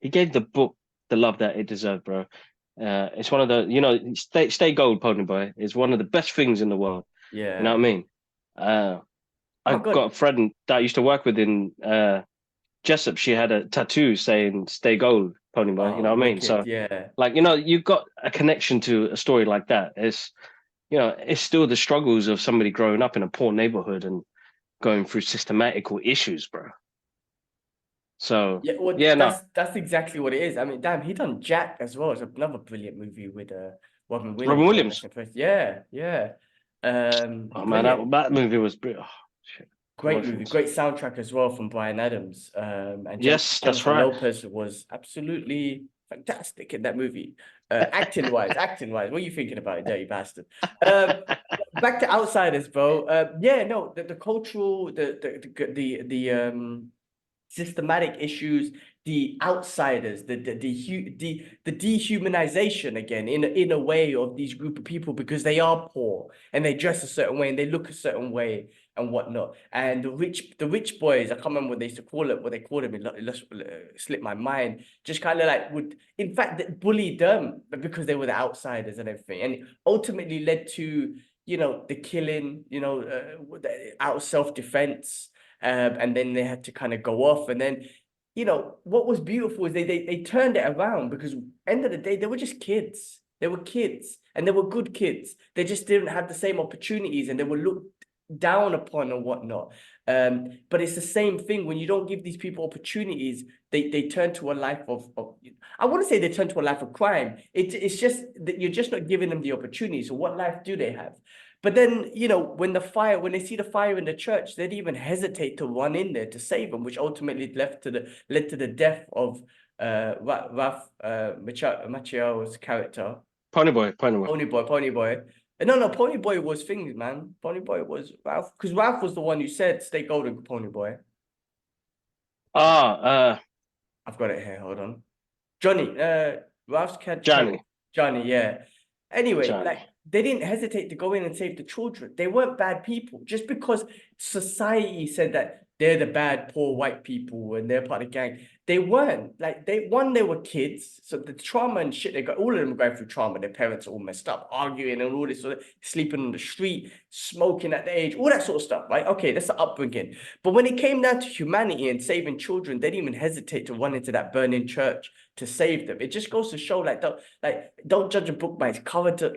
the book the love that it deserved, bro. It's one of the, you know, Stay Gold, Ponyboy is one of the best things in the world. Yeah, you know what I mean. I've got a friend that I used to work with in Jessup. She had a tattoo saying "Stay Gold, Ponyboy." You know what I mean? So yeah, like, you know, you've got a connection to a story like that. It's, you know, it's still the struggles of somebody growing up in a poor neighborhood and going through systematical issues, bro. So Yeah, well, yeah, no, that's exactly what it is. I mean, damn, he done Jack as well. It's another brilliant movie with Robin Robin Williams. Williams. Yeah, yeah. Oh man, Brilliant. that movie was brilliant. Oh, shit. Great movie, great soundtrack as well from Bryan Adams. And Yes, that's Jennifer right. Lopez was absolutely fantastic in that movie. Acting wise, what are you thinking about, you dirty bastard? Back to Outsiders, bro. Yeah, no, the cultural, the systematic issues, the outsiders, the dehumanization again in a way of these group of people because they are poor and they dress a certain way and they look a certain way and whatnot. And the rich boys, I can't remember what they used to call it, what they called them, it slipped my mind, just kind of like would, in fact, bully them because they were the outsiders and everything. And it ultimately led to, the killing, out of self-defense. And then they had to kind of go off. And then, what was beautiful is they turned it around because end of the day, they were just kids. They were kids and they were good kids. They just didn't have the same opportunities and they were looked down upon and whatnot. But it's the same thing when you don't give these people opportunities, they turn to a life of I wouldn't say they turn to a life of crime. It's just that you're just not giving them the opportunity. So what life do they have? But then, when they see the fire in the church, they'd even hesitate to run in there to save them, which ultimately led to the death of Ralph Macchio's character. Ponyboy. Ponyboy. No, Ponyboy was things, man. Ponyboy was Ralph, because Ralph was the one who said, "Stay golden, Ponyboy." Ah, I've got it here. Hold on. Johnny. Ralph's cat. Johnny. Johnny. Yeah. Anyway, Johnny. like they didn't hesitate to go in and save the children. They weren't bad people. Just because society said that they're the bad, poor white people and they're part of the gang, they weren't. Like they were kids. So the trauma and shit they got, all of them are going through trauma. Their parents are all messed up, arguing and all this, sort of sleeping on the street, smoking at the age, all that sort of stuff, right? Okay, that's the upbringing. But when it came down to humanity and saving children, they didn't even hesitate to run into that burning church to save them. It just goes to show, don't judge a book by its character.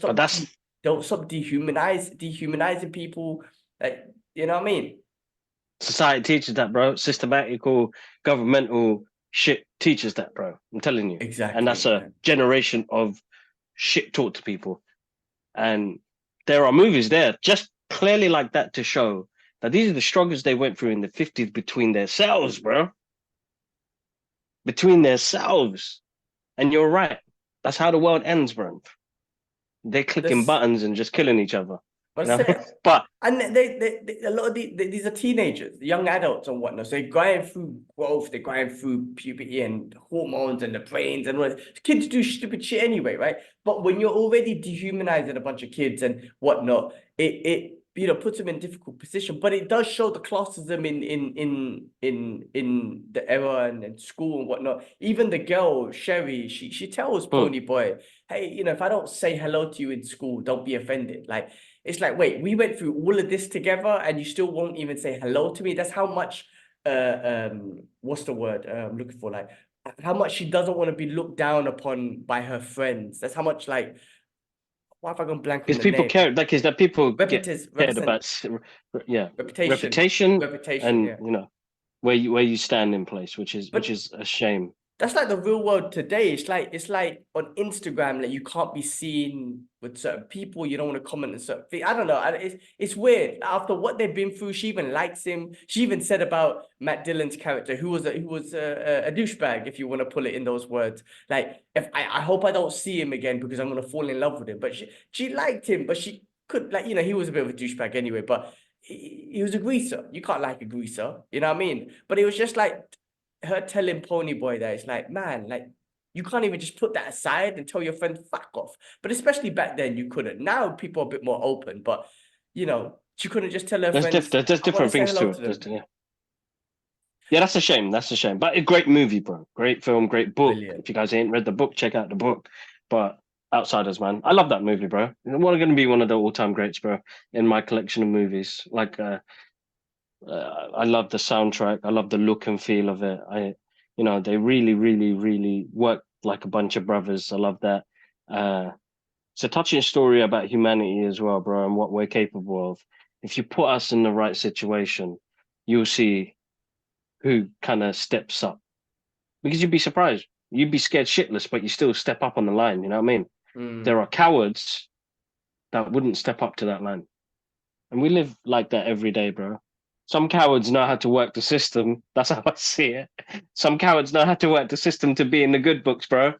But Don't stop dehumanizing people. Like, you know what I mean? society teaches that, bro. Systematical governmental shit teaches that, bro. I'm telling you. Exactly. And that's a generation of shit taught to people. And there are movies there just clearly like that to show that these are the struggles they went through in the 50s between themselves, bro. Between themselves. And you're right. That's how the world ends, bro. They're clicking buttons and just killing each other. But they a lot of these are teenagers, young adults and whatnot. So they're going through growth, they're going through puberty and hormones and the brains and what. Kids do stupid shit anyway, right? But when you're already dehumanizing a bunch of kids and whatnot, it puts them in a difficult position. But it does show the classism in the era and school and whatnot. Even the girl Sherry, she tells Ponyboy, hey, if I don't say hello to you in school, don't be offended. Like. It's like, wait, we went through all of this together and you still won't even say hello to me. That's how much, what's the word I'm looking for? Like, how much she doesn't want to be looked down upon by her friends. That's how much, like, why have I gone blank on the people name? care, like, is that people get cared about, reputation, and yeah. where you stand in place, which is a shame. That's like the real world today. It's like on Instagram, like you can't be seen with certain people. You don't want to comment on certain things. I don't know. It's weird. After what they've been through, she even likes him. She even said about Matt Dillon's character, who was a douchebag, if you want to pull it in those words. Like, if I hope I don't see him again because I'm gonna fall in love with him. But she liked him, but she could, like, he was a bit of a douchebag anyway. But he was a greaser. You can't like a greaser. You know what I mean? But it was just like her telling Ponyboy that it's like, man, like you can't even just put that aside and tell your friend fuck off. But especially back then, you couldn't. Now people are a bit more open, but she couldn't just tell her friends. There's different things to it. Yeah, that's a shame. That's a shame. But a great movie, bro. Great film, great book. Brilliant. If you guys ain't read the book, check out the book. But Outsiders, man, I love that movie, bro. It's going to be one of the all-time greats, bro, in my collection of movies. Like, I love the soundtrack. I love the look and feel of it. They really, really, really work like a bunch of brothers. I love that. It's a touching story about humanity as well, bro, and what we're capable of. if you put us in the right situation, you'll see who kind of steps up. Because you'd be surprised. You'd be scared shitless, but you still step up on the line. You know what I mean? There are cowards that wouldn't step up to that line. And we live like that every day, bro. Some cowards know how to work the system. That's how I see it. Some cowards know how to work the system to be in the good books, bro.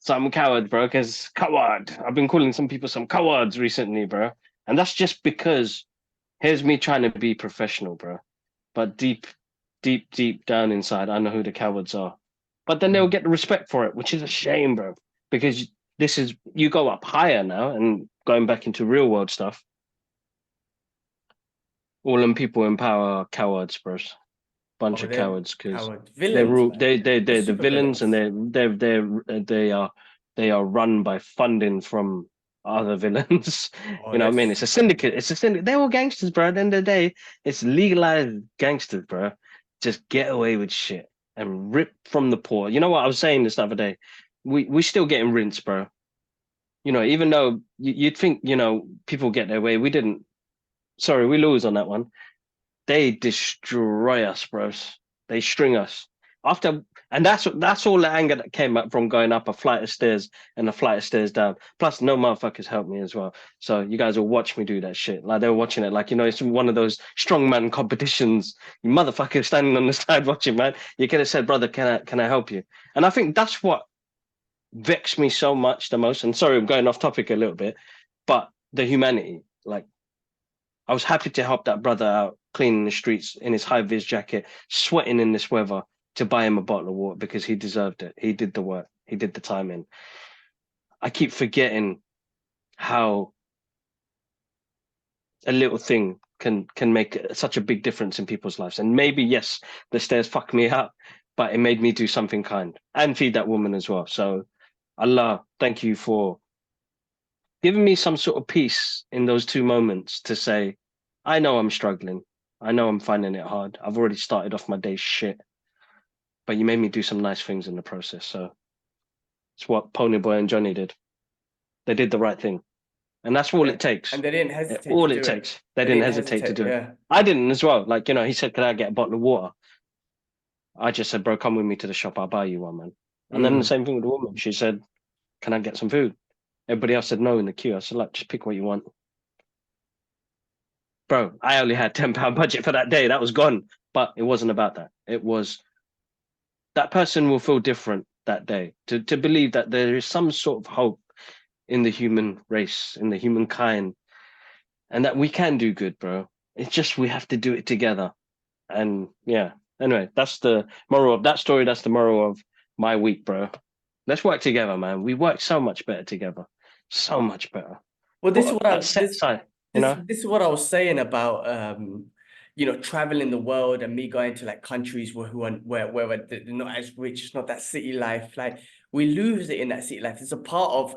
Some coward, bro, because coward. I've been calling some people some cowards recently, bro. And that's just because here's me trying to be professional, bro. But deep down inside, I know who the cowards are. But then they'll get the respect for it, which is a shame, bro. Because this is, you go up higher now and going back into real world stuff. All them people in power are cowards, bros. Bunch of cowards, because they're villains, man. they're the villains, and they are run by funding from other villains. Oh, You know what I mean? It's a syndicate. It's a syndicate. They're all gangsters, bro. At the end of the day, it's legalized gangsters, bro. Just get away with shit and rip from the poor. You know what I was saying this the other day? We still getting rinsed, bro. You know, even though you'd think, you know, people get their way, we didn't. Sorry, we lose on that one. They destroy us, bros. They string us after, and that's all the anger that came up from going up a flight of stairs and a flight of stairs down. Plus, no motherfuckers helped me as well. So you guys will watch me do that shit. Like they were watching it, like, you know, it's one of those strongman competitions. You motherfuckers standing on the side watching, man. You could have said, brother, can I help you? And I think that's what vexed me so much the most. And sorry, I'm going off topic a little bit, but the humanity, like. I was happy to help that brother out cleaning the streets in his high vis jacket, sweating in this weather, to buy him a bottle of water because he deserved it. He did the work. He did the time in. I keep forgetting how a little thing can make such a big difference in people's lives. And maybe, yes, the stairs fucked me up, but it made me do something kind and feed that woman as well. So Allah, thank you for giving me some sort of peace in those two moments to say, I know I'm struggling. I know I'm finding it hard. I've already started off my day shit, but you made me do some nice things in the process. So it's what Ponyboy and Johnny did. They did the right thing. And that's all it takes. And they didn't hesitate all to it do takes. it. They didn't hesitate to do it. I didn't as well. Like, you know, he said, can I get a bottle of water? I just said, bro, come with me to the shop. I'll buy you one, man. And then the same thing with the woman. She said, can I get some food? Everybody else said no in the queue. I said, like, just pick what you want. Bro, I only had £10 budget for that day. That was gone. But it wasn't about that. It was that person will feel different that day. To believe that there is some sort of hope in the human race, in the humankind, and that we can do good, bro. It's just we have to do it together. And yeah, anyway, that's the moral of that story. That's the moral of my week, bro. Let's work together, man. We work so much better together. So much better. Well, this is what this is what I was saying about you know, traveling the world and me going to like countries where they're not as rich, it's not that city life. Like we lose it in that city life. It's a part of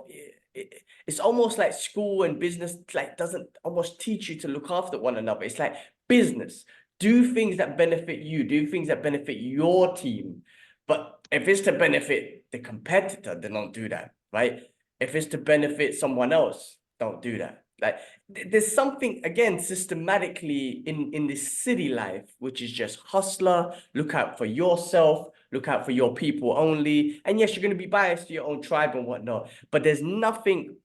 it's almost like school and business like doesn't almost teach you to look after one another. It's like business. Do things that benefit you, do things that benefit your team. But if it's to benefit the competitor, then don't do that, right? If it's to benefit someone else, don't do that. Like there's something again systematically in this city life, which is just hustler, look out for yourself, look out for your people only. And yes, you're going to be biased to your own tribe and whatnot, but there's nothing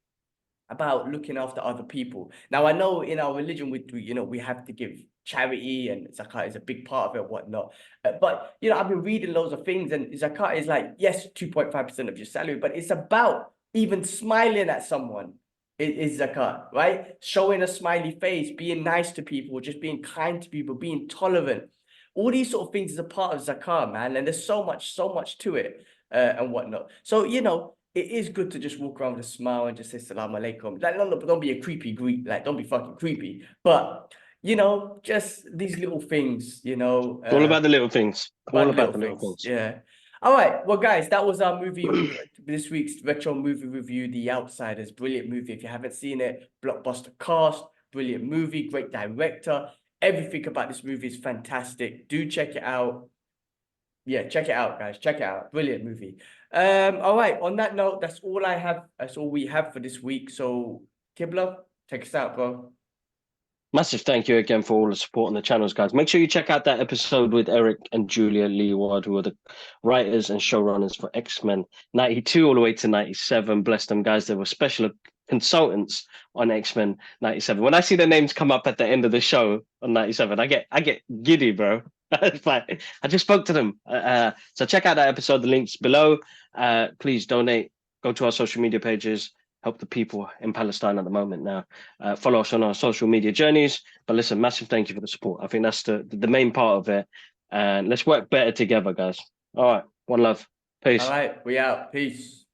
about looking after other people. Now, I know in our religion, you know, we have to give charity and zakat is a big part of it, whatnot. But, you know, I've been reading loads of things and zakat is like, yes, 2.5% of your salary, but it's about even smiling at someone is zakat, right? Showing a smiley face, being nice to people, just being kind to people, being tolerant. All these sort of things is a part of zakat, man. And there's so much to it and whatnot. So, you know, it is good to just walk around with a smile and just say salam alaikum. Like, don't be a creepy Greek, like don't be fucking creepy. But you know, just these little things, you know. all about the little things. All about the little things. Yeah. All right. Well, guys, that was our movie this week's retro movie review, The Outsiders. Brilliant movie. If you haven't seen it, blockbuster cast, brilliant movie, great director. Everything about this movie is fantastic. Do check it out. Yeah, check it out, guys. Check it out. Brilliant movie. All right. On that note, that's all I have. That's all we have for this week. So, Kibla, take us out, bro. Massive thank you again for all the support on the channels, guys. Make sure you check out that episode with Eric and Julia Leeward, who are the writers and showrunners for X-Men 92 all the way to 97. Bless them, guys. They were special consultants on X-Men 97. When I see their names come up at the end of the show on 97, I get giddy, bro. It's like, I just spoke to them. So check out that episode. The link's below. Please donate. Go to our social media pages. Help the people in Palestine at the moment now. Follow us on our social media journeys. But listen, massive thank you for the support. I think that's the main part of it. And let's work better together, guys. All right. One love. Peace. All right, we out. Peace.